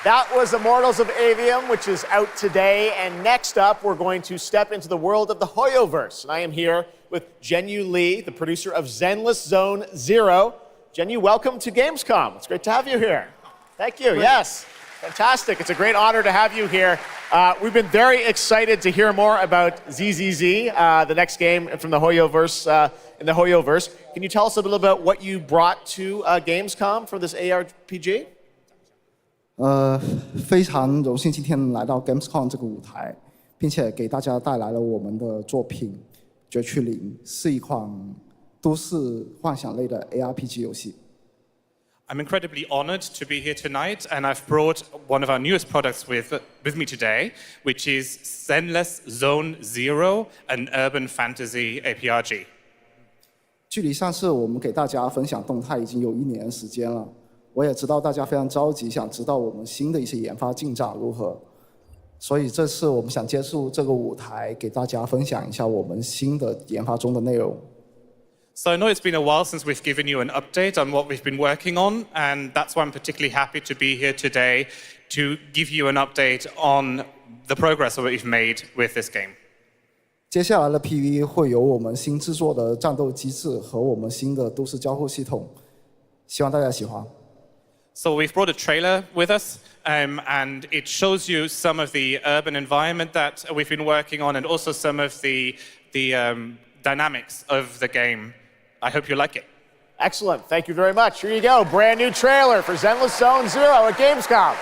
That was Immortals of Avium, which is out today. And next up, we're going to step into the world of the Hoyoverse. And I am here with Zhenyu Li, the producer of Zenless Zone Zero. Zhenyu, welcome to Gamescom. It's great to have you here. Thank you. Yes, fantastic. It's a great honor to have you here. We've been very excited to hear more about ZZZ, the nenext game from the Hoyoverse, in the Hoyoverse. Can you tell us a little about what you brought to Gamescom for this ARPG? 非常荣幸今天来到 Gamescom 这个舞台，并且给大家带来了我们的作品《绝区零》，是一款都市幻想类的 ARPG 游戏。I'm incredibly honored to be here tonight, and I've brought one of our newest products with me today, which is Zenless Zone Zero, an urban fantasy ARPG. 距离上次我们给大家分享动态已经有1年时间了。 我也知道大家非常着急，想知道我们新的一些研发进展如何，所以这次我们想借助这个舞台，给大家分享一下我们新的研发中的内容。So I know it's been a while since we've given you an update on what we've been working on, and that's why I'm particularly happy to be here today to give you an update on the progress that we've made with this game. 接下来的 PV 会有我们新制作的战斗机制和我们新的都市交互系统，希望大家喜欢。 So we've brought a trailer with us, and it shows you some of the urban environment that we've been working on, and also some of the dynamics of the game. I hope you like it. Excellent. Thank you very much. Here you go. Brand new trailer for Zenless Zone Zero at Gamescom.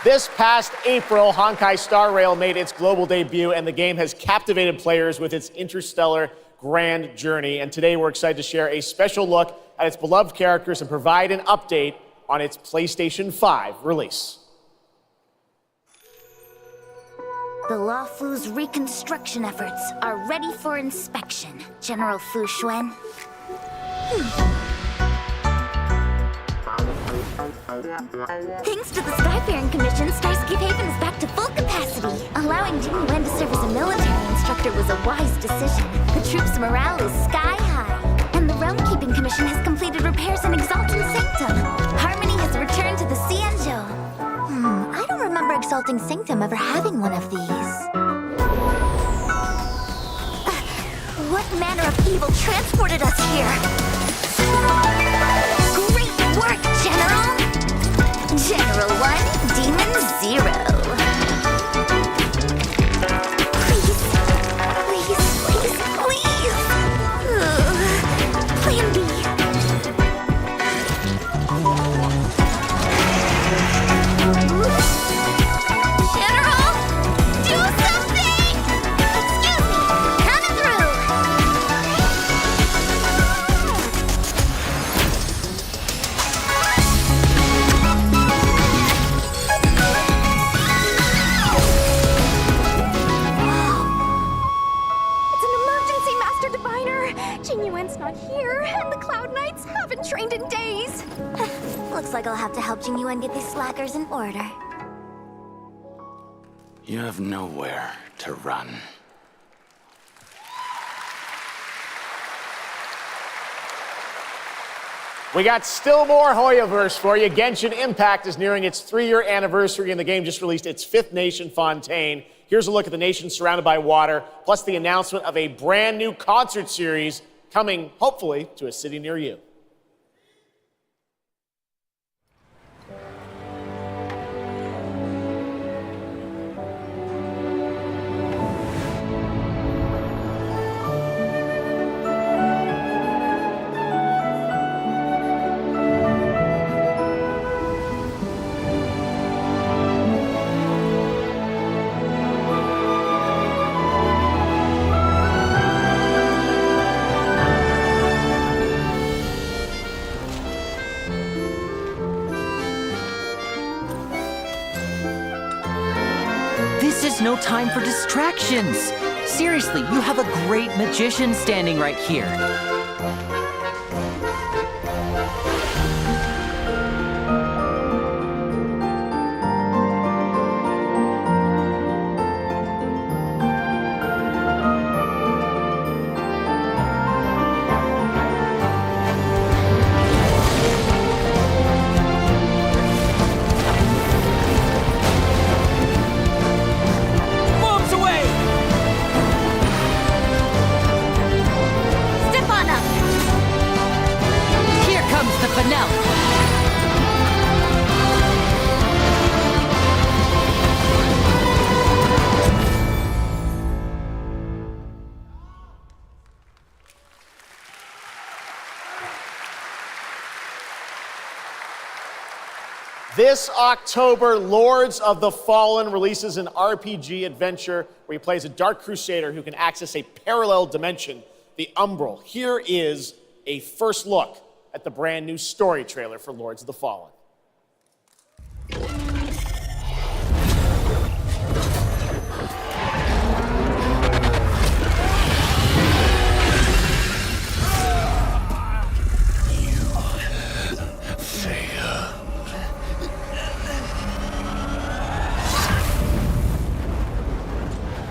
This past April, Honkai Star Rail made its global debut, and the game has captivated players with its interstellar grand journey. And today we're excited to share a special look at its beloved characters and provide an update on its PlayStation 5 release. The Luofu's reconstruction efforts are ready for inspection, General Fu Xuan. Thanks to the Skyfaring Commission, Starscape Haven is back to full capacity. Allowing Jing Wen to serve as a military instructor was a wise decision. The troops' morale is sky high. And the Realm Keeping Commission has completed repairs in Exalting Sanctum. Harmony has returned to the Xianzhou. I don't remember Exalting Sanctum ever having one of these. What manner of evil transported us here? Great work, General! General 1, Demon 0. Please, please, please, please! Plan B. General, do something! Excuse me, coming through! It's an emergency, Master Diviner! Jing Yuan's not here, and the Cloud Knights haven't trained in days. Looks like I'll have to help Jing Yuan get these slackers in order. You have nowhere to run. We got still more Hoyoverse for you. Genshin Impact is nearing its 3-year anniversary, and the game just released its 5th nation, Fontaine. Here's a look at the nation surrounded by water, plus the announcement of a brand new concert series coming, hopefully, to a city near you. This is no time for distractions. Seriously, you have a great magician standing right here. Moves away! Step on up! Here comes the finale. This October, Lords of the Fallen releases an RPG adventure where he plays a Dark Crusader who can access a parallel dimension, the Umbral. Here is a first look at the brand new story trailer for Lords of the Fallen.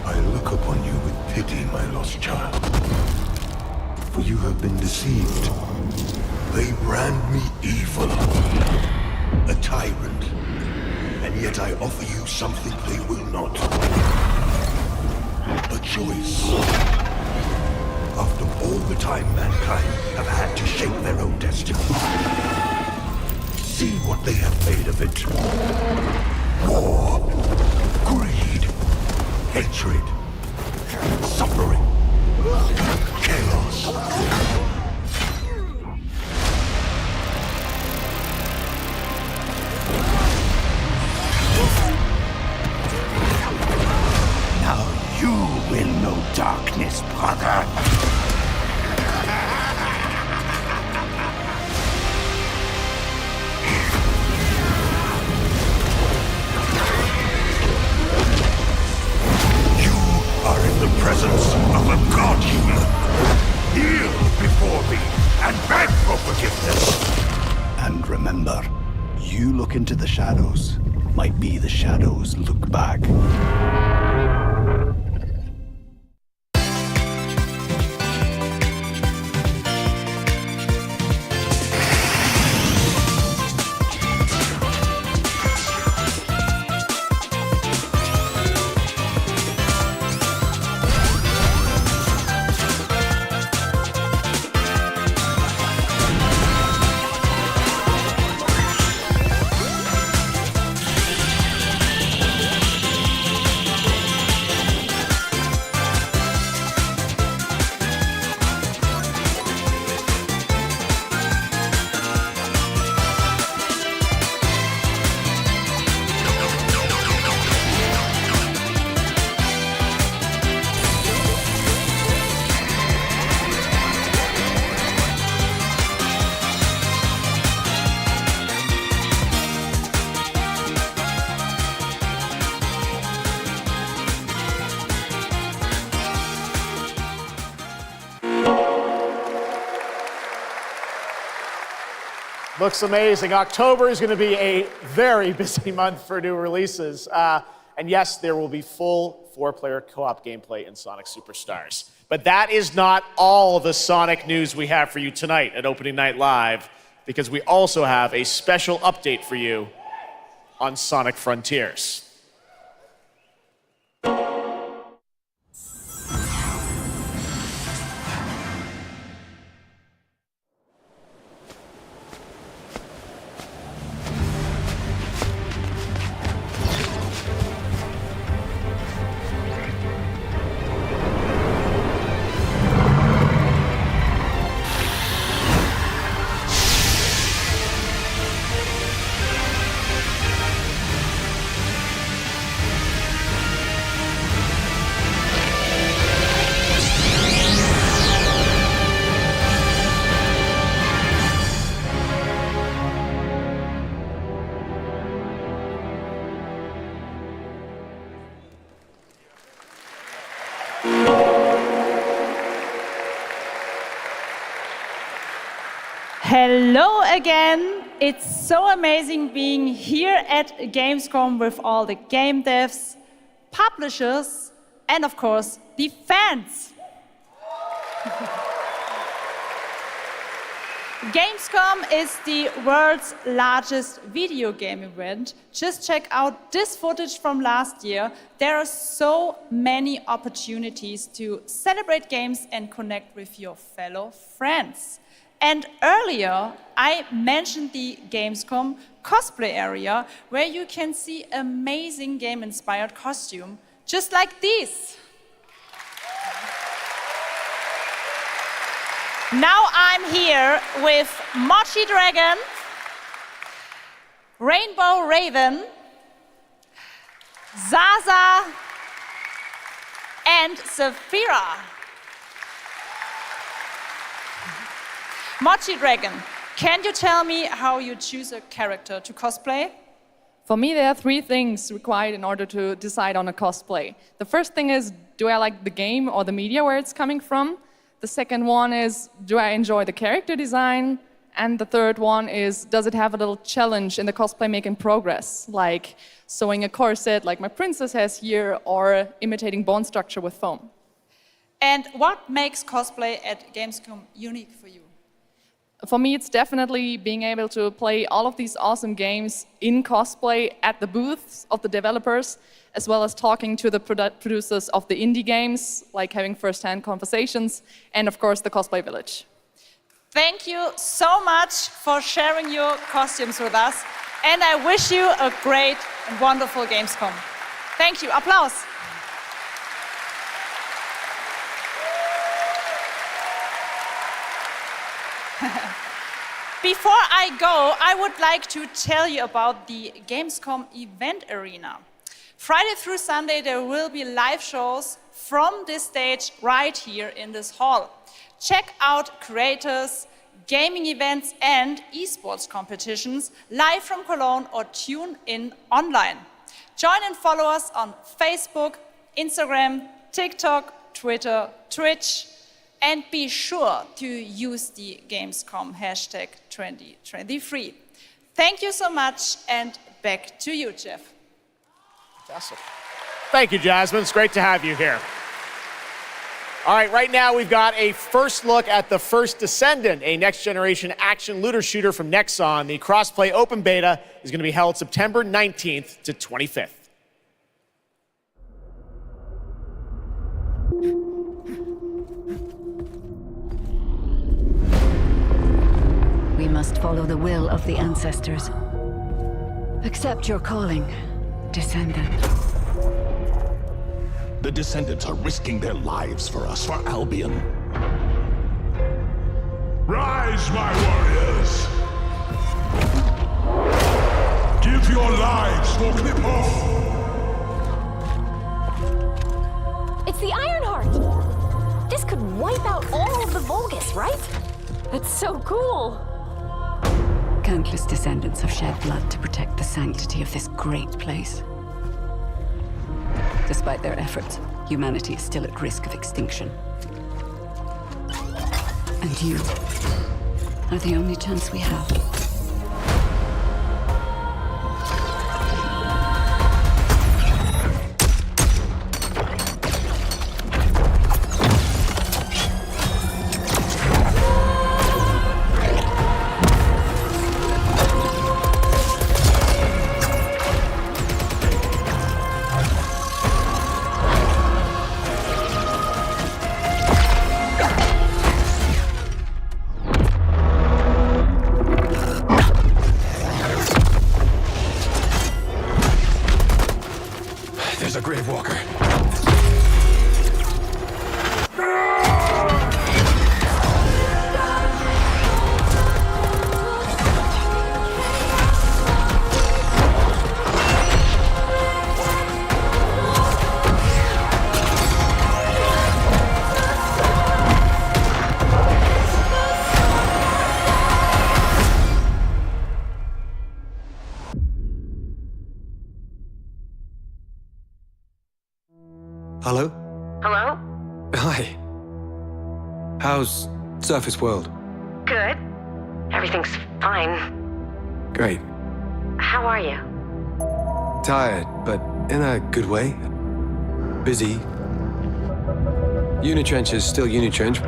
I look upon you with pity, my lost child. For you have been deceived. They brand me evil, a tyrant, and yet I offer you something they will not. A choice. After all the time mankind have had to shape their own destiny. See what they have made of it. War, greed, hatred, suffering, chaos. darkness, brother. You are in the presence of a god-human. Kneel before me and beg for forgiveness. And remember, you look into the shadows, might be the shadows look back. Looks amazing. October is going to be a very busy month for new releases. And yes, there will be full 4-player co-op gameplay in Sonic Superstars. But that is not all the Sonic news we have for you tonight at Opening Night Live, because we also have a special update for you on Sonic Frontiers. Hello again. It's so amazing being here at Gamescom with all the game devs, publishers, and of course, the fans. Gamescom is the world's largest video game event. Just check out this footage from last year. There are so many opportunities to celebrate games and connect with your fellow friends. And earlier, I mentioned the Gamescom cosplay area, where you can see amazing game-inspired costume, just like these. Now I'm here with Mochi Dragon, Rainbow Raven, Zaza, and Saphira. Mochi Dragon, can you tell me how you choose a character to cosplay? For me, there are 3 things required in order to decide on a cosplay. The first thing is, do I like the game or the media where it's coming from? The second one is, do I enjoy the character design? And the third one is, does it have a little challenge in the cosplay making progress? Like sewing a corset like my princess has here, or imitating bone structure with foam. And what makes cosplay at Gamescom unique for you? For me, it's definitely being able to play all of these awesome games in cosplay at the booths of the developers, as well as talking to the producers of the indie games, like having first-hand conversations, and of course, the Cosplay Village. Thank you so much for sharing your costumes with us, and I wish you a great and wonderful Gamescom. Thank you. Applause. Before I go, I would like to tell you about the Gamescom event arena. Friday through Sunday, there will be live shows, from this stage right here in this hall. Check out creators, gaming events and esports competitions live from Cologne or tune in online. Join and follow us on Facebook, Instagram, TikTok, Twitter, Twitch, and be sure to use the Gamescom hashtag 2023. Thank you so much, and back to you, Jeff. Fantastic. Thank you, Jasmine. It's great to have you here. All right, right now we've got a first look at the first Descendant, a next-generation action looter shooter from Nexon. The cross-play open beta is going to be held September 19th to 25th. We must follow the will of the ancestors. Accept your calling, Descendant. The Descendants are risking their lives for us, for Albion. Rise, my warriors! Give your lives for Clipoff! It's the Ironheart! This could wipe out all of the Vulgus, right? That's so cool! Countless descendants have shed blood to protect the sanctity of this great place. Despite their efforts, humanity is still at risk of extinction. And you are the only chance we have. There's a Grave Walker. Hello? Hello? Hi. How's Surface World? Good. Everything's fine. Great. How are you? Tired, but in a good way. Busy. Unitrench is still Unitrench.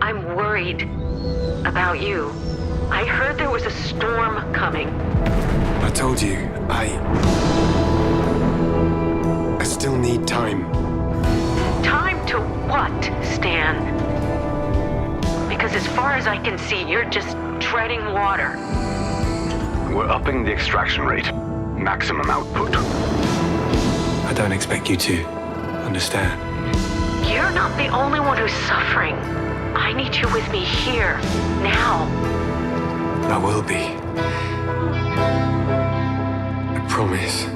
I'm worried about you. I heard there was a storm coming. I told you, I still need time. Time to what, Stan? Because as far as I can see, you're just treading water. We're upping the extraction rate. Maximum output. I don't expect you to understand. You're not the only one who's suffering. I need you with me here, now. I will be. I promise.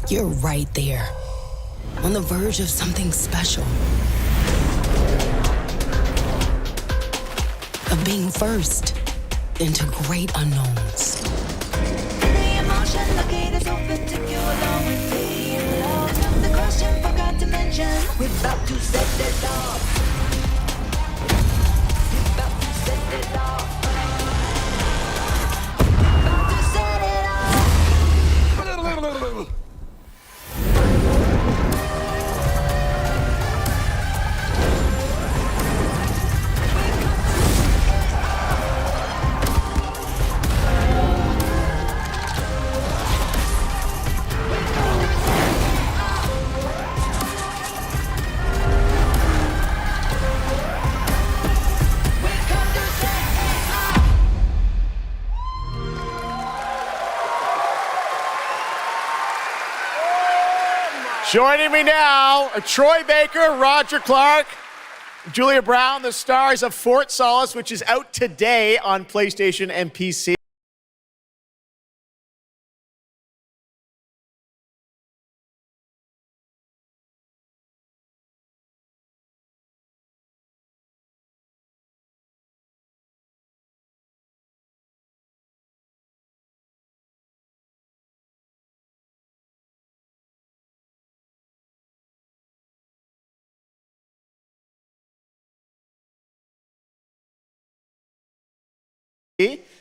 You're right there, on the verge of something special. Of being first into great unknowns. The emotion, the gate is open, take you along with me. Love, the question forgot to mention. We're about to set it off. We're about to set it off. About to set it off. Joining me now are Troy Baker, Roger Clark, Julia Brown, the stars of Fort Solace, which is out today on PlayStation and PC.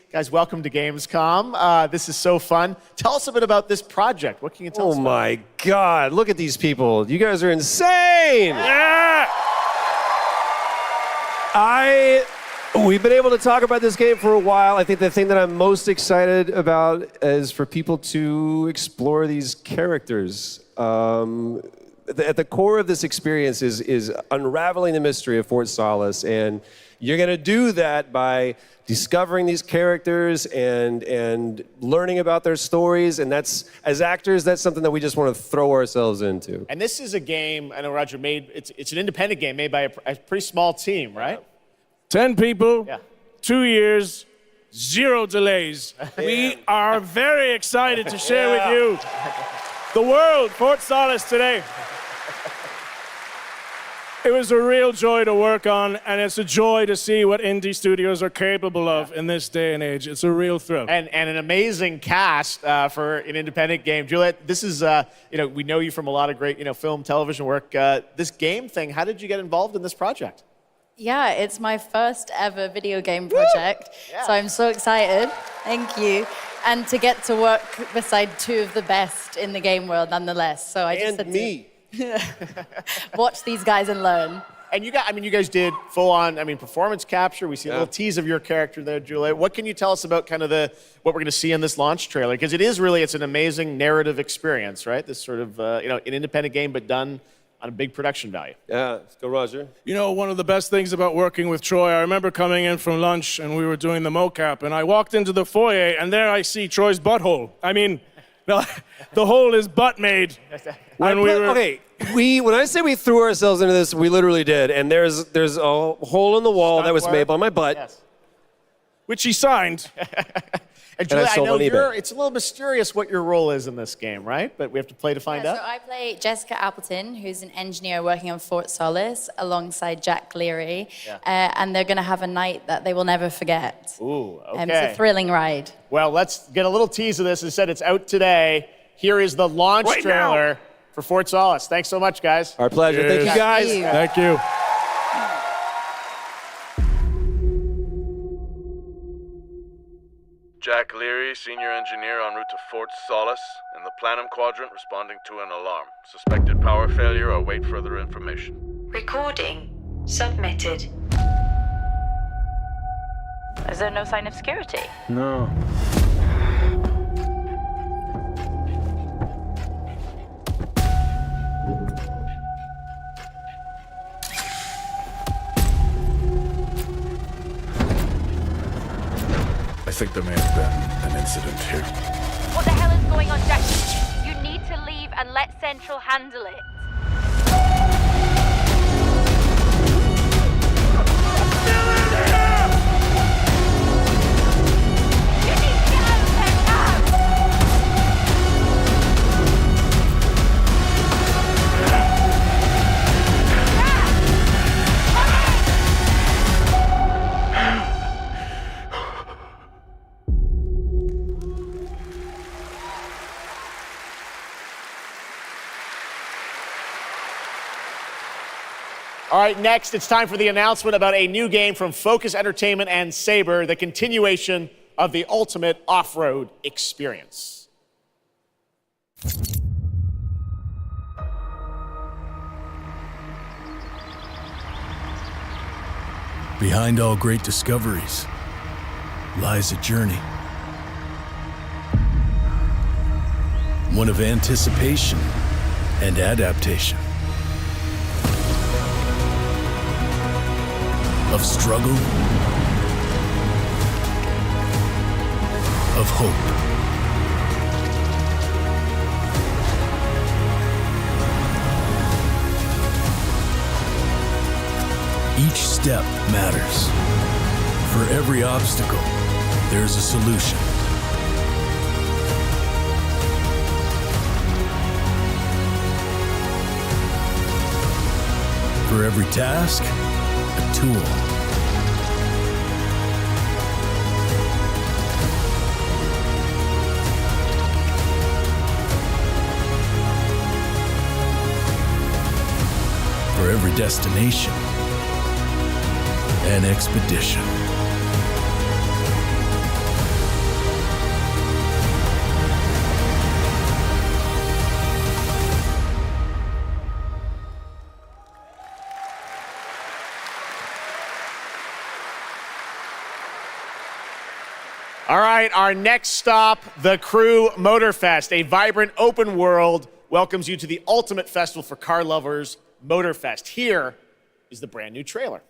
Guys, welcome to Gamescom. This is so fun. Tell us a bit about this project. What can you tell us about? Oh my God, look at these people. You guys are insane. Yeah! We've been able to talk about this game for a while. I think the thing that I'm most excited about is for people to explore these characters. At the core of this experience is unraveling the mystery of Fort Solace, and you're going to do that by discovering these characters and learning about their stories. And that's, as actors, that's something that we just want to throw ourselves into. And this is a game, I know Roger it's an independent game made by a pretty small team, right? 10 people, 2 years, 0 delays. We are very excited to share with you the world, Fort Solace today. It was a real joy to work on, and it's a joy to see what indie studios are capable of in this day and age. It's a real thrill. And an amazing cast for an independent game. Juliet, this is, we know you from a lot of great, film, television work. This game thing, how did you get involved in this project? Yeah, it's my first ever video game project, so I'm so excited. Thank you. And to get to work beside 2 of the best in the game world nonetheless. So I just had to watch these guys and learn. And you guys did full-on, performance capture. We see a little tease of your character there, Juliet. What can you tell us about kind of what we're going to see in this launch trailer? Because it's an amazing narrative experience, right? This sort of, an independent game, but done on a big production value. Yeah, let's go, Roger. One of the best things about working with Troy, I remember coming in from lunch and we were doing the mocap, and I walked into the foyer and there I see Troy's butthole. The hole is butt made. Okay, when I say we threw ourselves into this, we literally did. And there's a hole in the wall that was made by my butt. Which he signed. And Juliet, I know it's a little mysterious what your role is in this game, right? But we have to play to find out. So I play Jessica Appleton, who's an engineer working on Fort Solace alongside Jack Leary. And they're going to have a night that they will never forget. Ooh, okay. It's a thrilling ride. Well, let's get a little tease of this. It said it's out today. Here is the launch trailer for Fort Solace. Thanks so much, guys. Our pleasure. Thank you, guys. Thank you. Jack Leary, senior engineer en route to Fort Solace, in the Planum Quadrant, responding to an alarm. Suspected power failure, await further information. Recording submitted. Is there no sign of security? No. I think there may have been an incident here. What the hell is going on, Jack? You need to leave and let Central handle it. All right, next, it's time for the announcement about a new game from Focus Entertainment and Saber, the continuation of the ultimate off-road experience. Behind all great discoveries lies a journey. One of anticipation and adaptation. Of struggle, of hope. Each step matters. For every obstacle, there's a solution. For every task, a tool. For every destination, an expedition. right, our next stop, the Crew Motorfest, a vibrant open world, welcomes you to the ultimate festival for car lovers, Motorfest. Here is the brand new trailer.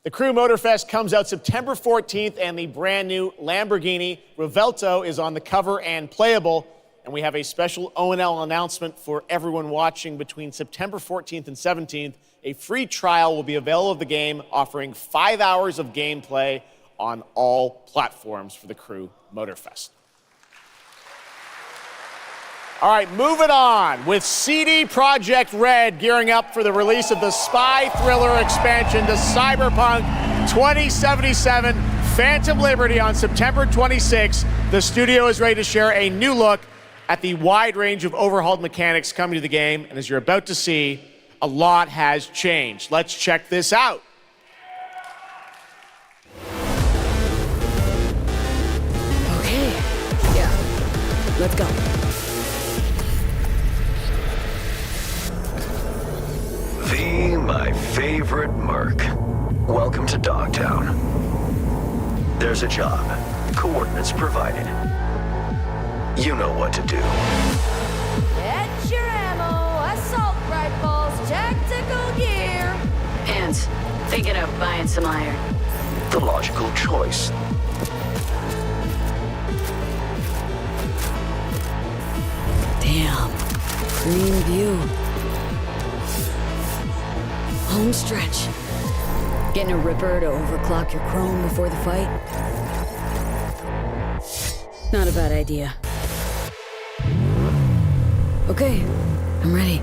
The Crew Motorfest comes out September 14th, and the brand new Lamborghini Evento is on the cover and playable. And we have a special O&L announcement for everyone watching between September 14th and 17th. A free trial will be available of the game, offering 5 hours of gameplay on all platforms for the Crew Motorfest. All right, moving on with CD Projekt Red gearing up for the release of the spy thriller expansion to Cyberpunk 2077 Phantom Liberty on September 26th. The studio is ready to share a new look at the wide range of overhauled mechanics coming to the game. And as you're about to see, a lot has changed. Let's check this out. Okay, yeah, let's go. V, my favorite merc. Welcome to Dogtown. There's a job. Coordinates provided. You know what to do. Get your ammo, assault rifles, tactical gear. Hands, thinking of buying some iron. The logical choice. Damn, clean view. Home stretch. Getting a ripper to overclock your chrome before the fight? Not a bad idea. Okay, I'm ready.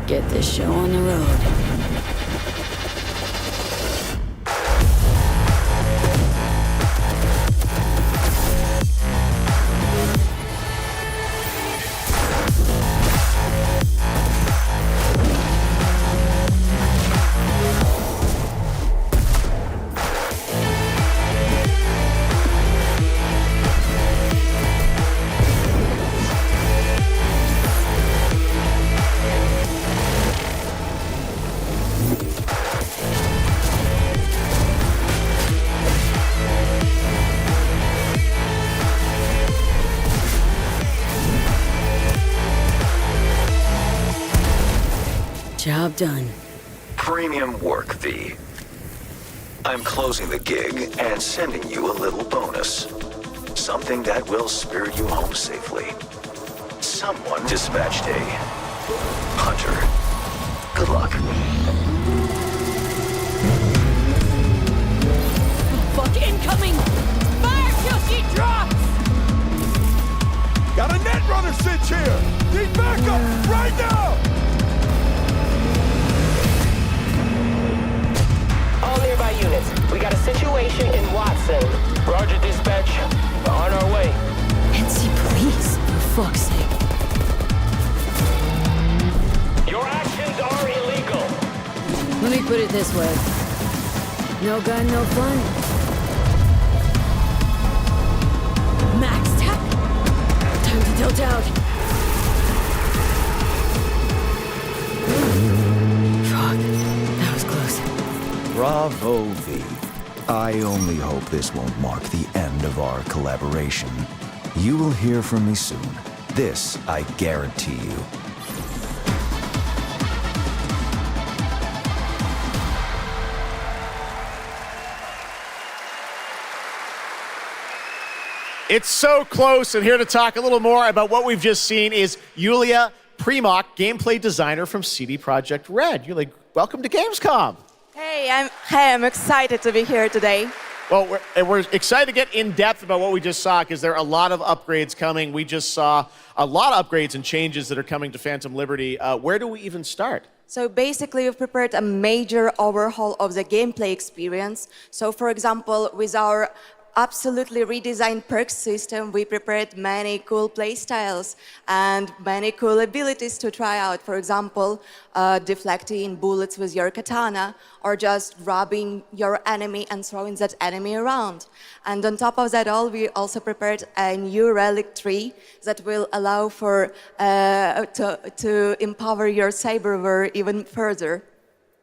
Get this show on the road. Job done. Premium work, V. I'm closing the gig and sending you a little bonus. Something that will spirit you home safely. Someone dispatched a hunter. Good luck. Fuck incoming! Fire till she drops! Got a net runner cinch here! Need backup right now! All nearby units, we got a situation in Watson. Roger, dispatch. We're on our way. NC police, for fuck's sake. Your actions are illegal. Let me put it this way. No gun, no fun. Maxed Tilt out. Fuck, that was close. Bravo, V. I only hope this won't mark the end of our collaboration. You will hear from me soon. This I guarantee you. It's so close, and here to talk a little more about what we've just seen is Yulia Primak, gameplay designer from CD Projekt Red. Yulia, welcome to Gamescom. Hey, I'm excited to be here today. Well, we're excited to get in depth about what we just saw because there are a lot of upgrades coming. We just saw a lot of upgrades and changes that are coming to Phantom Liberty. Where do we even start? So basically, we've prepared a major overhaul of the gameplay experience. So for example, with our absolutely redesigned perks system, we prepared many cool play styles and many cool abilities to try out. For example, deflecting bullets with your katana, or just robbing your enemy and throwing that enemy around. And on top of that all, we also prepared a new relic tree that will allow for to empower your cyberware even further.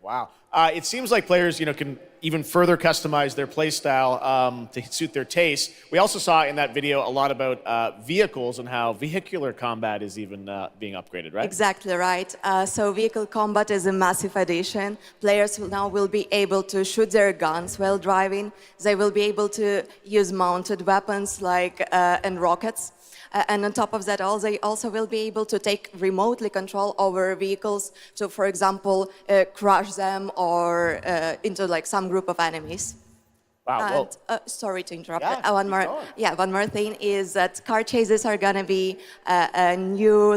Wow. It seems like players, can even further customize their playstyle to suit their taste. We also saw in that video a lot about vehicles and how vehicular combat is even being upgraded, right? Exactly right. So vehicle combat is a massive addition. Players now will be able to shoot their guns while driving. They will be able to use mounted weapons like and rockets. And on top of that all, they also will be able to take remotely control over vehicles to, for example, crush them or into like some group of enemies. Wow. And, sorry to interrupt. One more thing is that car chases are gonna be a new,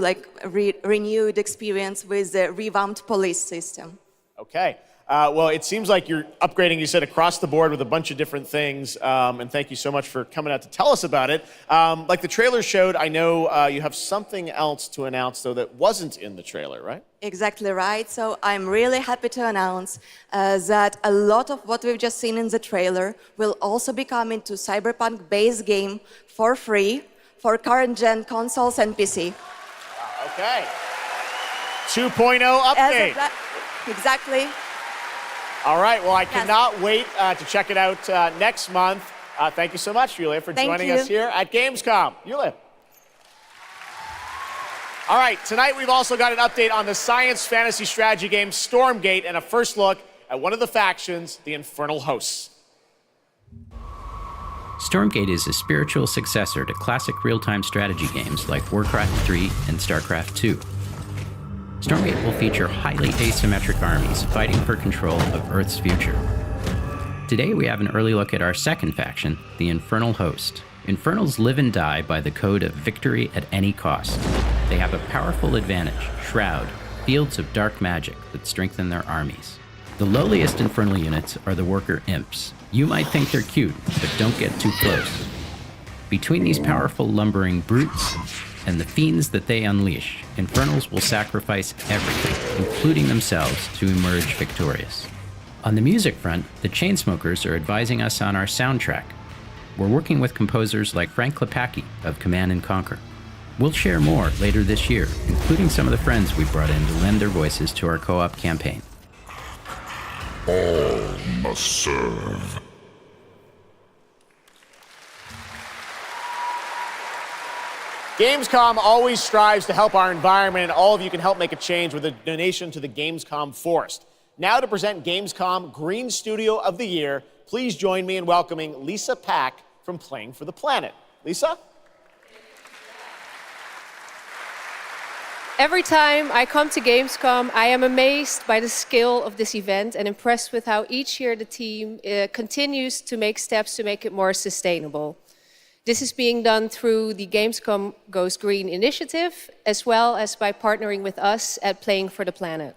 renewed experience with the revamped police system. Okay. Well, it seems like you're upgrading, you said, across the board with a bunch of different things, and thank you so much for coming out to tell us about it. Like the trailer showed, I know you have something else to announce, though, that wasn't in the trailer, right? Exactly right. So I'm really happy to announce that a lot of what we've just seen in the trailer will also be coming to Cyberpunk base game for free for current-gen consoles and PC. Okay. 2.0 update. Exactly. All right, well, I cannot wait to check it out next month. Thank you so much, Yulia, for joining us here at Gamescom. Yulia. All right, tonight we've also got an update on the science fantasy strategy game Stormgate and a first look at one of the factions, the Infernal Hosts. Stormgate is a spiritual successor to classic real-time strategy games like Warcraft 3 and StarCraft 2. Stormgate will feature highly asymmetric armies fighting for control of Earth's future. Today we have an early look at our second faction, the Infernal Host. Infernals live and die by the code of victory at any cost. They have a powerful advantage, Shroud, fields of dark magic that strengthen their armies. The lowliest Infernal units are the Worker Imps. You might think they're cute, but don't get too close. Between these powerful lumbering brutes and the fiends that they unleash, Infernals will sacrifice everything, including themselves, to emerge victorious. On the music front, the Chainsmokers are advising us on our soundtrack. We're working with composers like Frank Klepacki of Command & Conquer. We'll share more later this year, including some of the friends we brought in to lend their voices to our co-op campaign. All must serve. Gamescom always strives to help our environment, and all of you can help make a change with a donation to the Gamescom Forest. Now to present Gamescom Green Studio of the Year, please join me in welcoming Lisa Pack from Playing for the Planet. Lisa? Every time I come to Gamescom, I am amazed by the scale of this event and impressed with how each year the team continues to make steps to make it more sustainable. This is being done through the Gamescom Goes Green initiative, as well as by partnering with us at Playing for the Planet.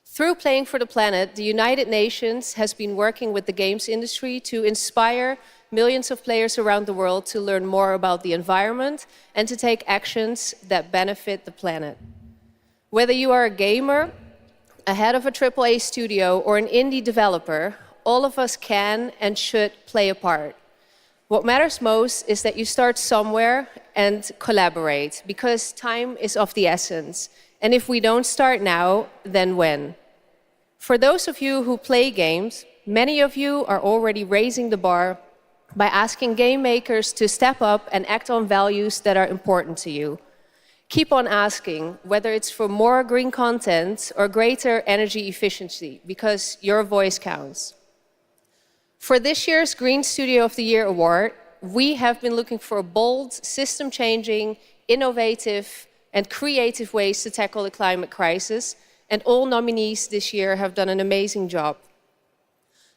Through Playing for the Planet, the United Nations has been working with the games industry to inspire millions of players around the world to learn more about the environment and to take actions that benefit the planet. Whether you are a gamer, a head of a AAA studio, or an indie developer, all of us can and should play a part. What matters most is that you start somewhere and collaborate, because time is of the essence. And if we don't start now, then when? For those of you who play games, many of you are already raising the bar by asking game makers to step up and act on values that are important to you. Keep on asking, whether it's for more green content or greater energy efficiency, because your voice counts. For this year's Green Studio of the Year award, we have been looking for bold, system-changing, innovative, and creative ways to tackle the climate crisis, and all nominees this year have done an amazing job.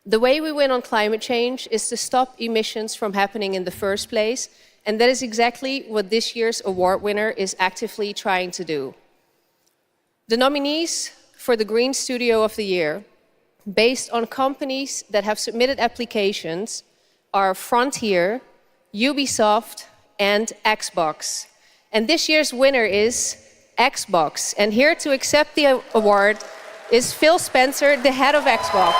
The way we win on climate change is to stop emissions from happening in the first place, and that is exactly what this year's award winner is actively trying to do. The nominees for the Green Studio of the Year, based on companies that have submitted applications, are Frontier, Ubisoft, and Xbox. And this year's winner is Xbox. And here to accept the award is Phil Spencer, the head of Xbox.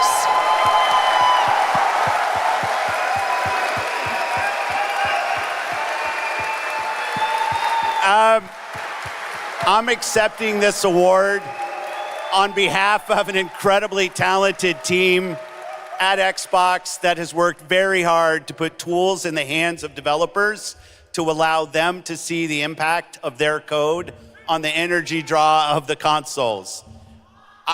I'm accepting this award on behalf of an incredibly talented team at Xbox that has worked very hard to put tools in the hands of developers to allow them to see the impact of their code on the energy draw of the consoles.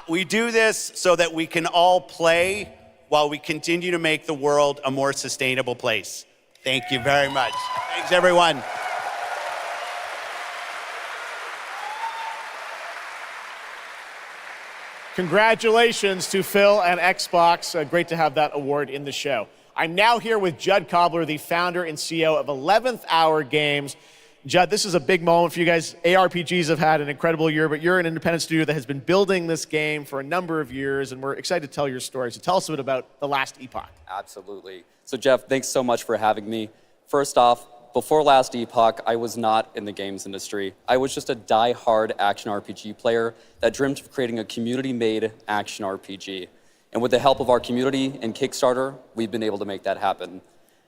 We do this so that we can all play while we continue to make the world a more sustainable place. Thank you very much. Thanks, everyone. Congratulations to Phil and Xbox. Great to have that award in the show. I'm now here with Judd Cobbler, the founder and CEO of 11th Hour Games. Judd, this is a big moment for you guys. ARPGs have had an incredible year, but you're an independent studio that has been building this game for a number of years, and we're excited to tell your story. So tell us a bit about The Last Epoch. Absolutely. So Jeff, thanks so much for having me. First off, before Last Epoch, I was not in the games industry. I was just a die-hard action RPG player that dreamt of creating a community-made action RPG. And with the help of our community and Kickstarter, we've been able to make that happen.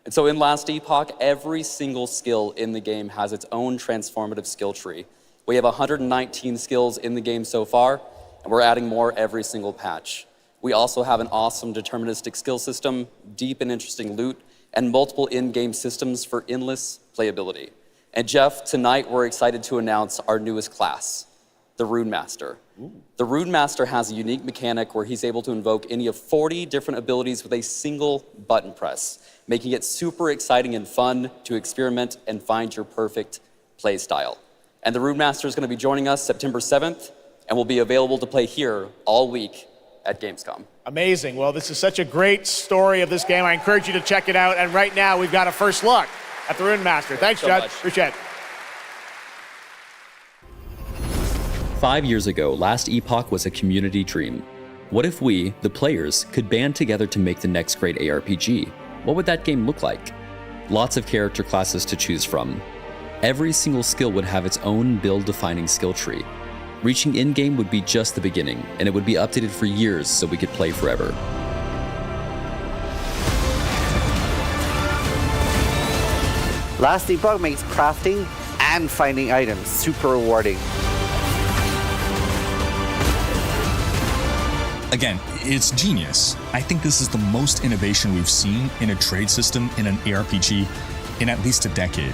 And so in Last Epoch, every single skill in the game has its own transformative skill tree. We have 119 skills in the game so far, and we're adding more every single patch. We also have an awesome deterministic skill system, deep and interesting loot, and multiple in-game systems for endless playability. And Jeff, tonight we're excited to announce our newest class, the Rune Master. The Rune Master has a unique mechanic where he's able to invoke any of 40 different abilities with a single button press, making it super exciting and fun to experiment and find your perfect play style. And the Rune Master is going to be joining us September 7th and will be available to play here all week at Gamescom. Amazing. Well, this is such a great story of this game. I encourage you to check it out. And right now, we've got a first look at the Rune Master. Thanks, Judd. Appreciate it. 5 years ago, Last Epoch was a community dream. What if we, the players, could band together to make the next great ARPG? What would that game look like? Lots of character classes to choose from. Every single skill would have its own build-defining skill tree. Reaching in-game would be just the beginning, and it would be updated for years so we could play forever. Last Epoch makes crafting and finding items super rewarding. Again, it's genius. I think this is the most innovation we've seen in a trade system in an ARPG in at least a decade.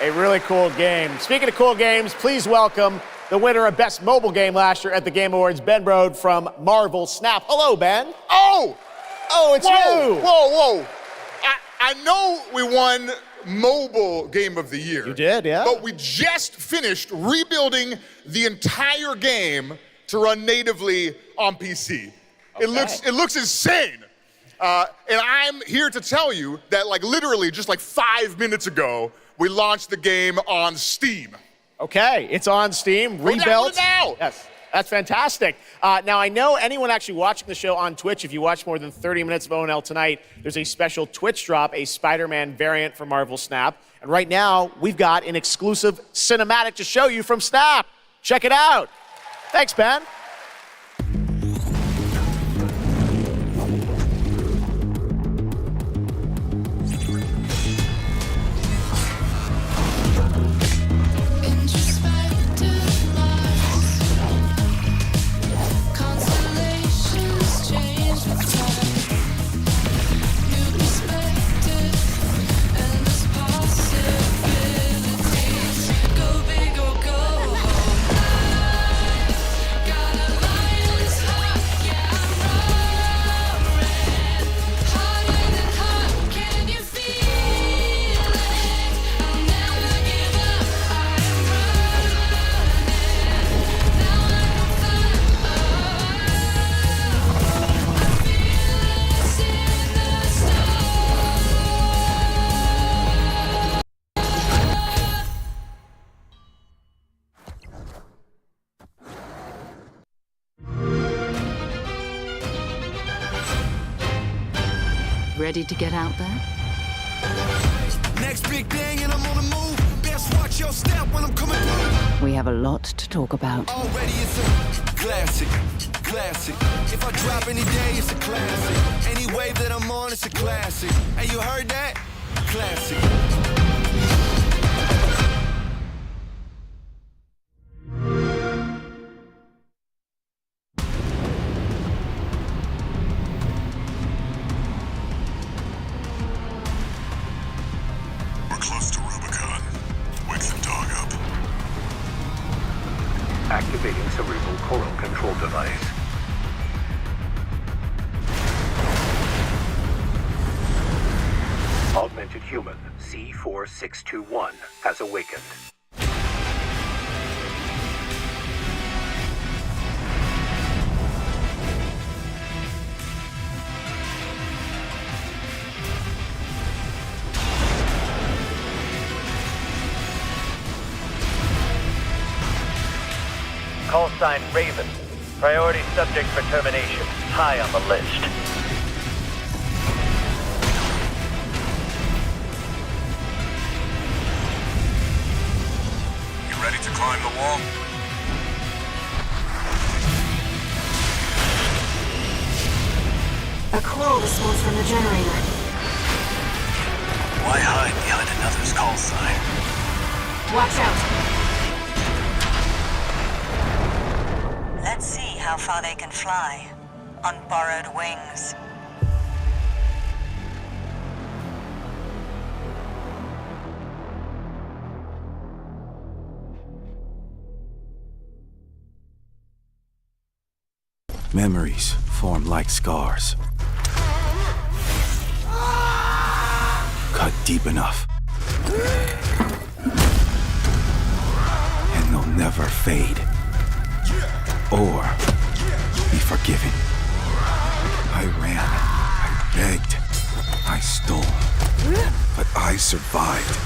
A really cool game. Speaking of cool games, please welcome the winner of Best Mobile Game last year at the Game Awards, Ben Brode from Marvel Snap. Hello, Ben. Oh, it's you. Whoa. I know we won Mobile Game of the Year. You did, yeah. But we just finished rebuilding the entire game to run natively on PC. Okay. It looks insane. And I'm here to tell you that literally just 5 minutes ago, we launched the game on Steam. Okay, it's on Steam, rebuilt. Now. Yes. That's fantastic. Now, I know anyone actually watching the show on Twitch, if you watch more than 30 minutes of ONL tonight, there's a special Twitch drop, a Spider-Man variant for Marvel Snap. And right now, we've got an exclusive cinematic to show you from Snap. Check it out. Thanks, Ben. Ready to get out there? Next big thing and I'm on the move. Best watch your step when I'm coming through. We have a lot to talk about. Already it's a classic. If I drop any day, it's a classic. Any wave that I'm on, it's a classic. Hey, you heard that? Classic. Activating cerebral coral control device. Augmented human C4621 has awakened. Call sign Raven. Priority subject for termination. High on the list. You ready to climb the wall? A call response from the generator. Why hide behind another's call sign? Watch out. Let's see how far they can fly on borrowed wings. Memories form like scars. Cut deep enough. And they'll never fade. Or be forgiven. I ran, I begged, I stole, but I survived.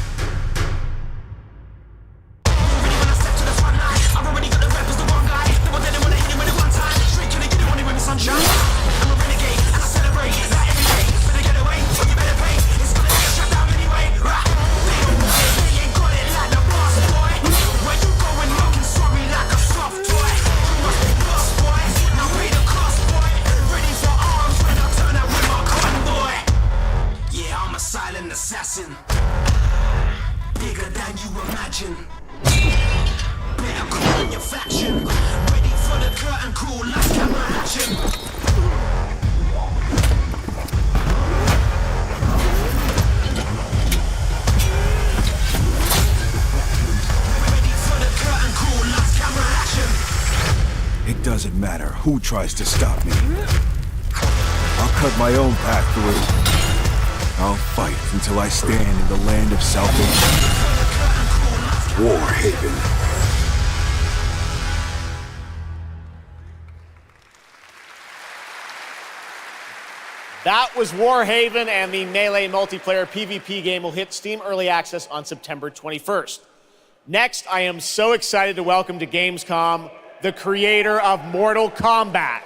Assassin, bigger than you imagine. Better call in your faction. Ready for the curtain call, last camera action. Ready for the curtain call, last camera action. It doesn't matter who tries to stop me. I'll cut my own path through. I'll fight until I stand in the land of salvation. War Haven. That was Warhaven, and the Melee multiplayer PvP game will hit Steam Early Access on September 21st. Next, I am so excited to welcome to Gamescom the creator of Mortal Kombat,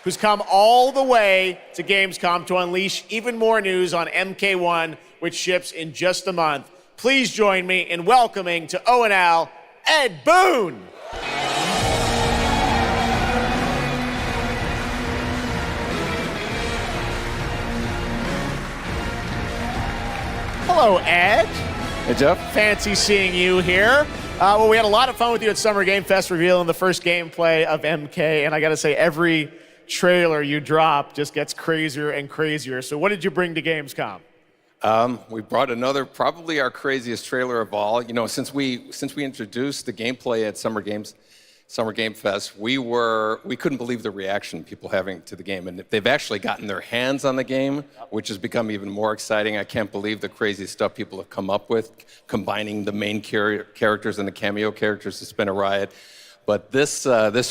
who's come all the way to Gamescom to unleash even more news on MK1, which ships in just a month. Please join me in welcoming to ONL, Ed Boon. Hello, Ed. Hey, Jeff. Fancy seeing you here. Well, we had a lot of fun with you at Summer Game Fest revealing the first gameplay of MK, and I gotta say, every trailer you drop just gets crazier and crazier. So what did you bring to Gamescom? We brought another, probably our craziest trailer of all. You know, since we introduced the gameplay at Summer Game Fest, we couldn't believe the reaction people having to the game, and they've actually gotten their hands on the game, which has become even more exciting. I can't believe the crazy stuff people have come up with, combining the main characters and the cameo characters. It's been a riot. But this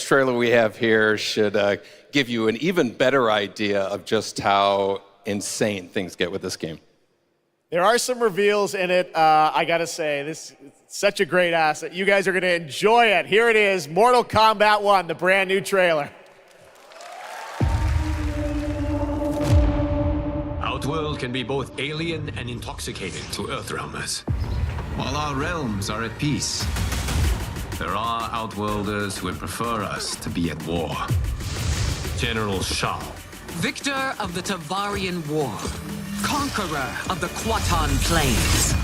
trailer we have here should give you an even better idea of just how insane things get with this game. There are some reveals in it. I gotta say, this is such a great asset. You guys are gonna enjoy it. Here it is, Mortal Kombat 1, the brand new trailer. Outworld can be both alien and intoxicating to Earthrealmers. While our realms are at peace, there are Outworlders who would prefer us to be at war. General Shao. Victor of the Tavarian War. Conqueror of the Quatan Plains.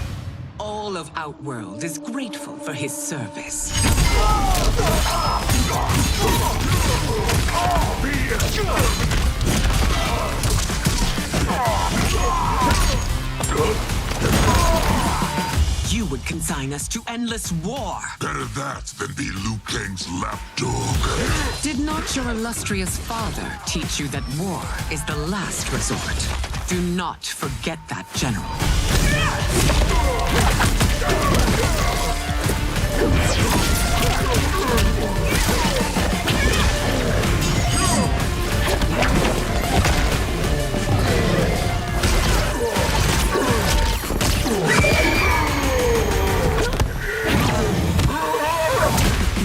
All of Outworld is grateful for his service. You would consign us to endless war. Better that than be Liu Kang's lapdog. Did not your illustrious father teach you that war is the last resort? Do not forget that, General.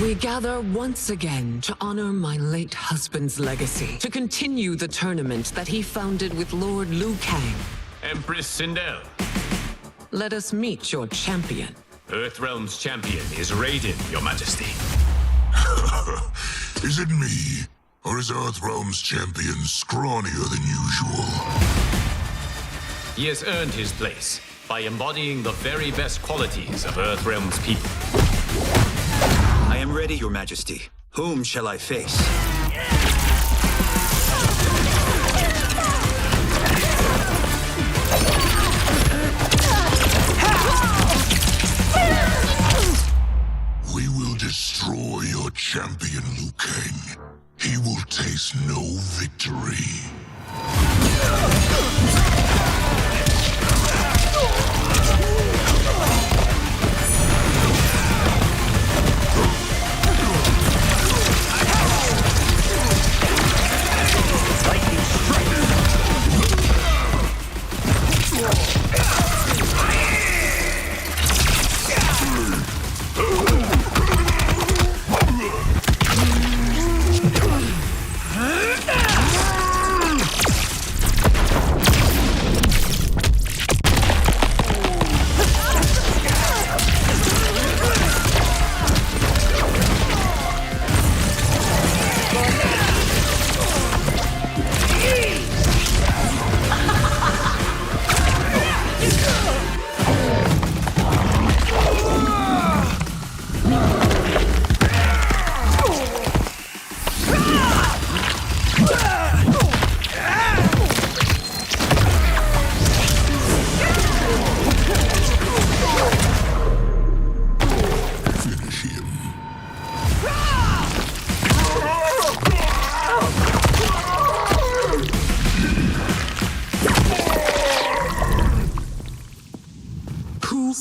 We gather once again to honor my late husband's legacy, to continue the tournament that he founded with Lord Liu Kang. Empress Sindel. Let us meet your champion. Earthrealm's champion is Raiden, Your Majesty. Is it me? Or is Earthrealm's champion scrawnier than usual? He has earned his place by embodying the very best qualities of Earthrealm's people. I am ready, Your Majesty. Whom shall I face? We will destroy your champion, Liu Kang. He will taste no victory.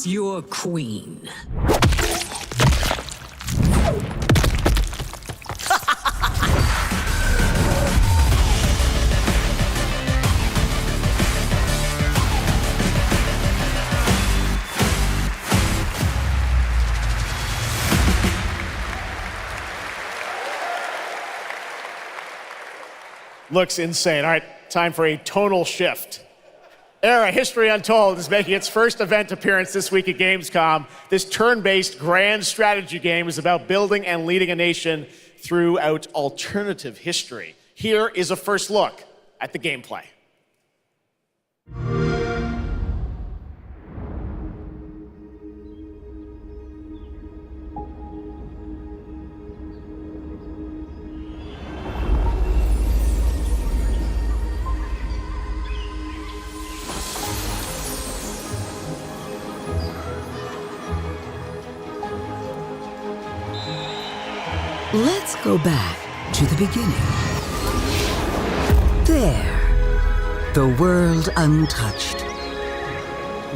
Your queen. looks insane. All right, time for a tonal shift. Era History Untold is making its first event appearance this week at Gamescom. This turn-based grand strategy game is about building and leading a nation throughout alternative history. Here is a first look at the gameplay. Let's go back to the beginning. There, the world untouched.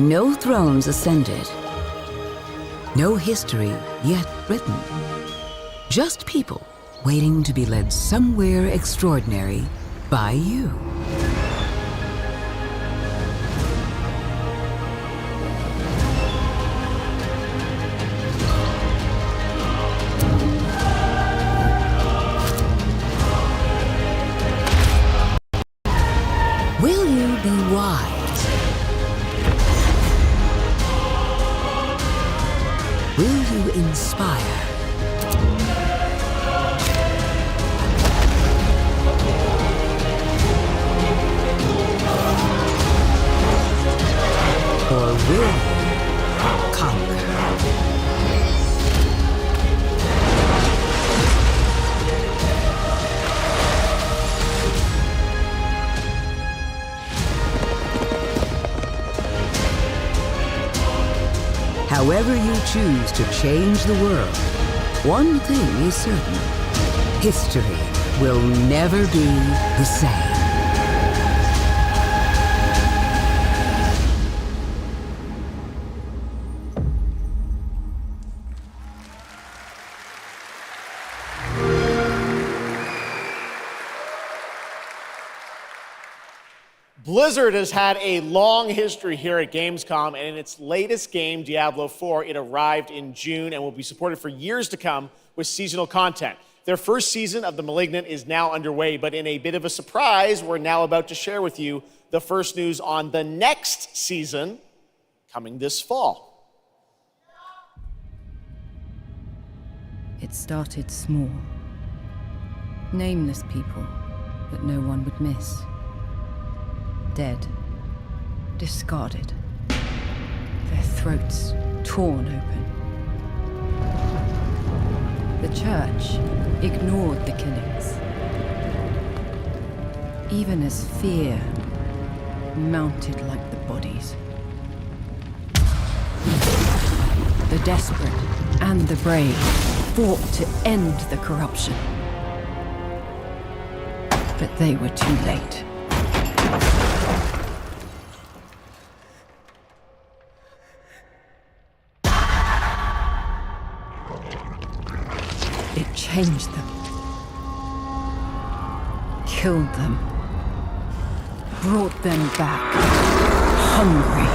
No thrones ascended. No history yet written. Just people waiting to be led somewhere extraordinary by you. Will you be wise? Will you inspire? Or will you conquer? However you choose to change the world, one thing is certain: history will never be the same. Blizzard has had a long history here at Gamescom, and in its latest game, Diablo 4, it arrived in June and will be supported for years to come with seasonal content. Their first season of The Malignant is now underway, but in a bit of a surprise, we're now about to share with you the first news on the next season coming this fall. It started small. Nameless people that no one would miss. Dead, discarded, their throats torn open. The church ignored the killings, even as fear mounted like the bodies. The desperate and the brave fought to end the corruption, but they were too late. It changed them, killed them, brought them back, hungry.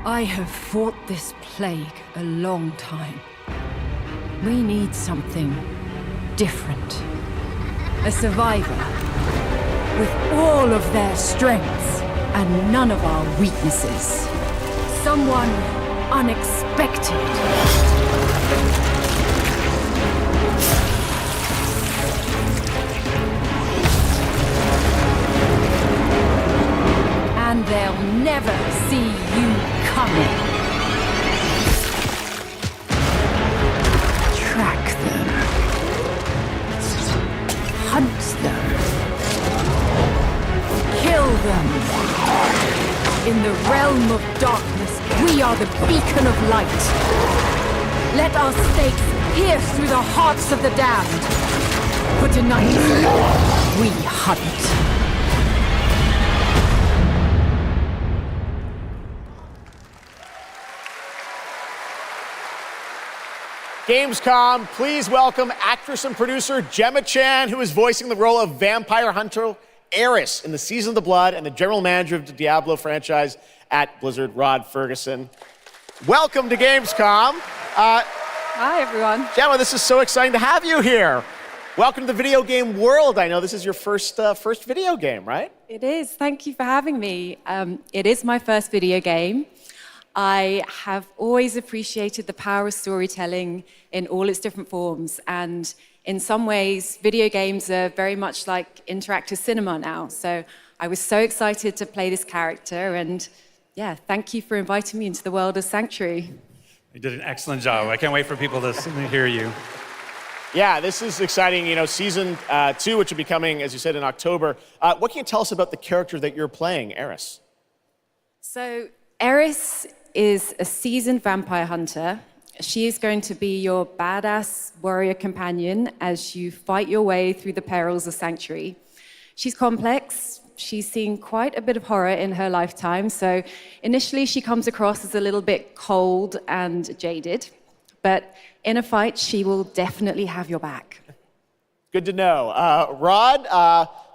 I have fought this plague a long time. We need something different. A survivor with all of their strengths and none of our weaknesses. Someone unexpected. And they'll never see you coming. Track them. Hunt them. Kill them. In the realm of darkness, we are the beacon of light. Let our stakes pierce through the hearts of the damned. For tonight, we hunt. Gamescom, please welcome actress and producer Gemma Chan, who is voicing the role of vampire hunter Eris in the Season of the Blood, and the general manager of the Diablo franchise at Blizzard, Rod Ferguson. Welcome to Gamescom. Hi, everyone. Gemma, this is so exciting to have you here. Welcome to the video game world. I know this is your first video game, right? It is. Thank you for having me. It is my first video game. I have always appreciated the power of storytelling in all its different forms. And in some ways, video games are very much like interactive cinema now. So I was so excited to play this character. And yeah, thank you for inviting me into the world of Sanctuary. You did an excellent job. I can't wait for people to hear you. Yeah, this is exciting. You know, season 2, which will be coming, as you said, in October. What can you tell us about the character that you're playing, Eris? So Eris is a seasoned vampire hunter. She is going to be your badass warrior companion as you fight your way through the perils of Sanctuary. She's complex. She's seen quite a bit of horror in her lifetime. So initially, she comes across as a little bit cold and jaded. But in a fight, she will definitely have your back. Good to know. Rod,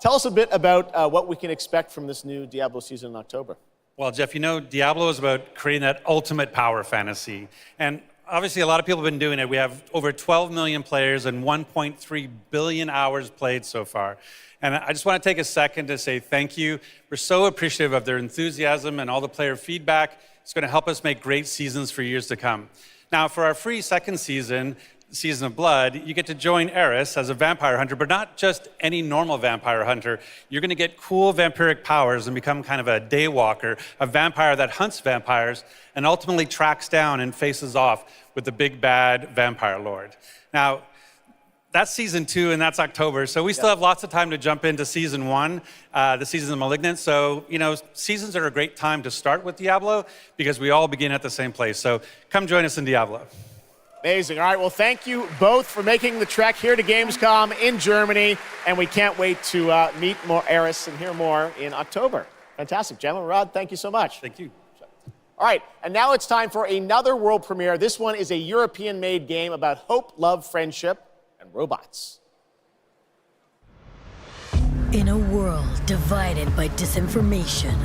tell us a bit about what we can expect from this new Diablo season in October. Well, Jeff, you know, Diablo is about creating that ultimate power fantasy. And obviously, a lot of people have been doing it. We have over 12 million players and 1.3 billion hours played so far. And I just want to take a second to say thank you. We're so appreciative of their enthusiasm and all the player feedback. It's going to help us make great seasons for years to come. Now, for our free second season, Season of Blood, you get to join Eris as a vampire hunter, but not just any normal vampire hunter. You're going to get cool vampiric powers and become kind of a daywalker, a vampire that hunts vampires and ultimately tracks down and faces off with the big bad vampire lord. Now, that's season 2, and that's October. So we still have lots of time to jump into season 1, the season of Malignant. So, you know, seasons are a great time to start with Diablo because we all begin at the same place. So come join us in Diablo. Amazing. All right, well, thank you both for making the trek here to Gamescom in Germany, and we can't wait to meet more Eris and hear more in October. Fantastic. Gentlemen, Rod, thank you so much. Thank you. All right, and now it's time for another world premiere. This one is a European-made game about hope, love, friendship, and robots. In a world divided by disinformation,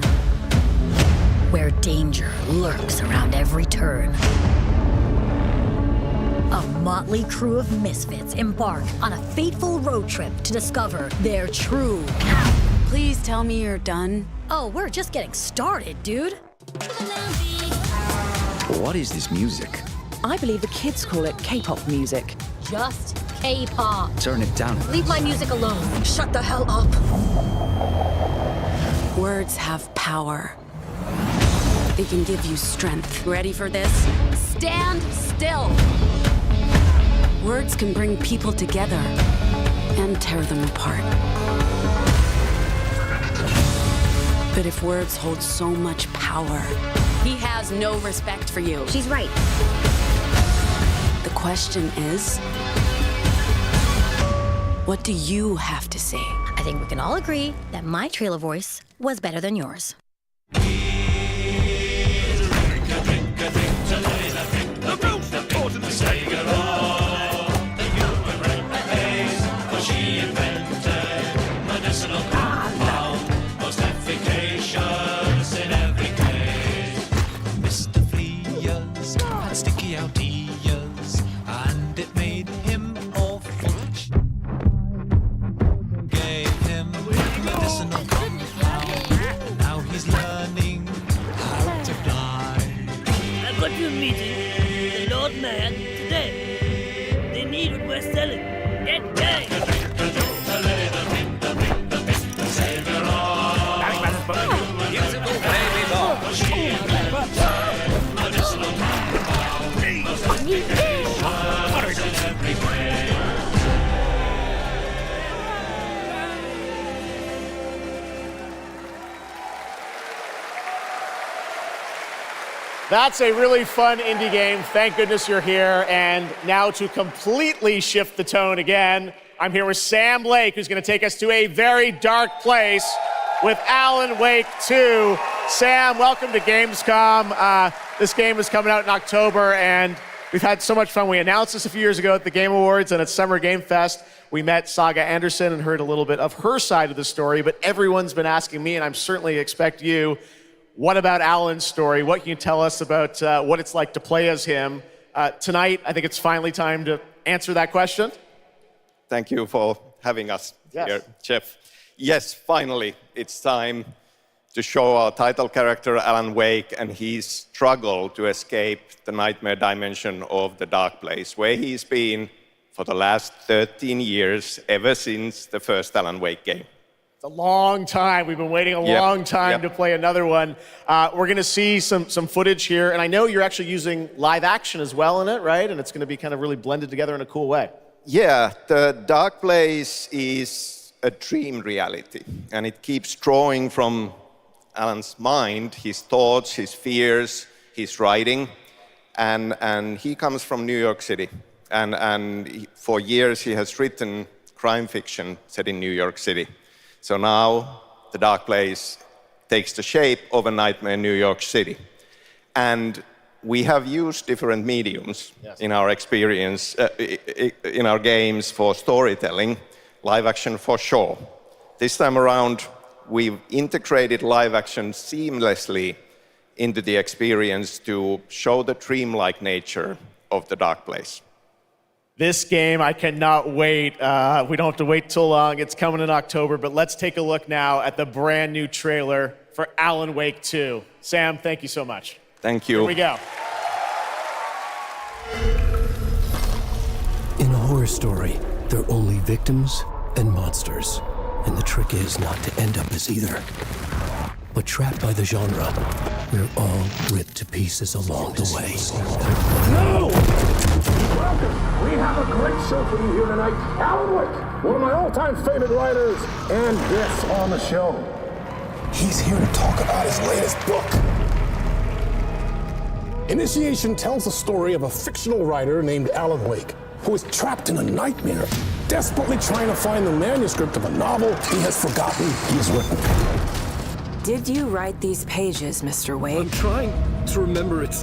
where danger lurks around every turn, a motley crew of misfits embark on a fateful road trip to discover their true power. Please tell me you're done. Oh, we're just getting started, dude. What is this music? I believe the kids call it K-pop music. Just K-pop. Turn it down. Leave my music alone. Shut the hell up. Words have power. They can give you strength. Ready for this? Stand still. Words can bring people together and tear them apart. But if words hold so much power, he has no respect for you. She's right. The question is, what do you have to say? I think we can all agree that my trailer voice was better than yours. Meeting the Lord Mayor today. They need what we're selling. Get going! That's a really fun indie game. Thank goodness you're here. And now to completely shift the tone again, I'm here with Sam Lake, who's going to take us to a very dark place with Alan Wake 2. Sam, welcome to Gamescom. This game is coming out in October, and we've had so much fun. We announced this a few years ago at the Game Awards and at Summer Game Fest. We met Saga Anderson and heard a little bit of her side of the story, but everyone's been asking me, and I'm certainly expect you, what about Alan's story? What can you tell us about what it's like to play as him? Tonight, I think it's finally time to answer that question. Thank you for having us here, Jeff. Yes, finally, it's time to show our title character, Alan Wake, and his struggle to escape the nightmare dimension of the dark place, where he's been for the last 13 years, ever since the first Alan Wake game. It's a long time. We've been waiting a long time to play another one. We're going to see some footage here, and I know you're actually using live action as well in it, right? And it's going to be kind of really blended together in a cool way. Yeah, the dark place is a dream reality, and it keeps drawing from Alan's mind, his thoughts, his fears, his writing, and he comes from New York City. And for years he has written crime fiction set in New York City. So now the dark place takes the shape of a nightmare in New York City. And we have used different mediums in our experience, in our games for storytelling, live action for sure. This time around, we've integrated live action seamlessly into the experience to show the dreamlike nature of the dark place. This game, I cannot wait. We don't have to wait too long. It's coming in October, but let's take a look now at the brand new trailer for Alan Wake 2. Sam, thank you so much. Thank you. Here we go. In a horror story, there are only victims and monsters. And the trick is not to end up as either. But trapped by the genre, we're all ripped to pieces along the way. No! Welcome! We have a great show for you here tonight. Alan Wake, one of my all-time favorite writers, and guests on the show. He's here to talk about his latest book. Initiation tells the story of a fictional writer named Alan Wake, who is trapped in a nightmare, desperately trying to find the manuscript of a novel he has forgotten he's written. Did you write these pages, Mr. Wake? I'm trying to remember it.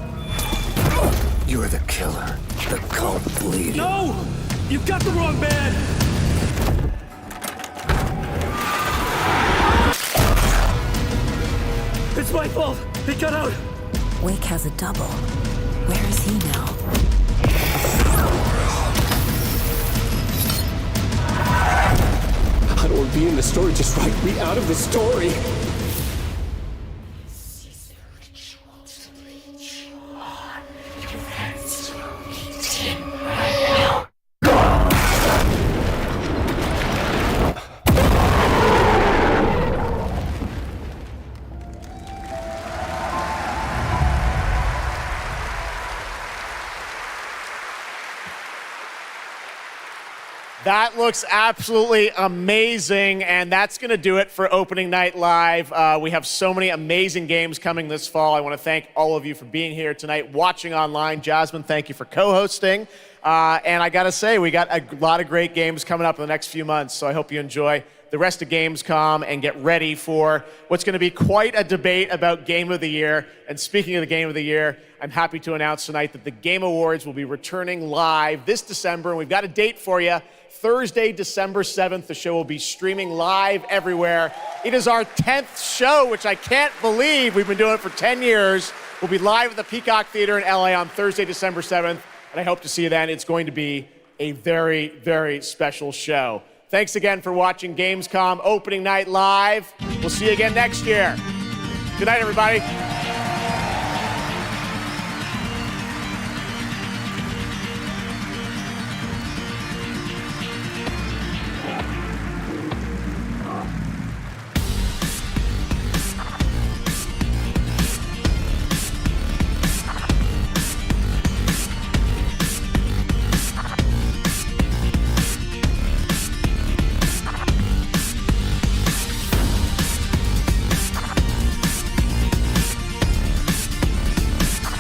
You're the killer, the cult leader. No! You've got the wrong band! It's my fault! He got out! Wake has a double. Where is he now? I don't want to be in the story, just write me out of the story. That looks absolutely amazing, and that's going to do it for Opening Night Live. We have so many amazing games coming this fall. I want to thank all of you for being here tonight, watching online. Jasmine, thank you for co-hosting. And I got to say, we got a lot of great games coming up in the next few months, so I hope you enjoy the rest of Gamescom and get ready for what's going to be quite a debate about Game of the Year. And speaking of the Game of the Year, I'm happy to announce tonight that the Game Awards will be returning live this December, and we've got a date for you. Thursday, December 7th, the show will be streaming live everywhere. It is our 10th show, which I can't believe. We've been doing it for 10 years. We'll be live at the Peacock Theater in LA on Thursday, December 7th, and I hope to see you then. It's going to be a very, very special show. Thanks again for watching Gamescom Opening Night Live. We'll see you again next year. Good night, everybody.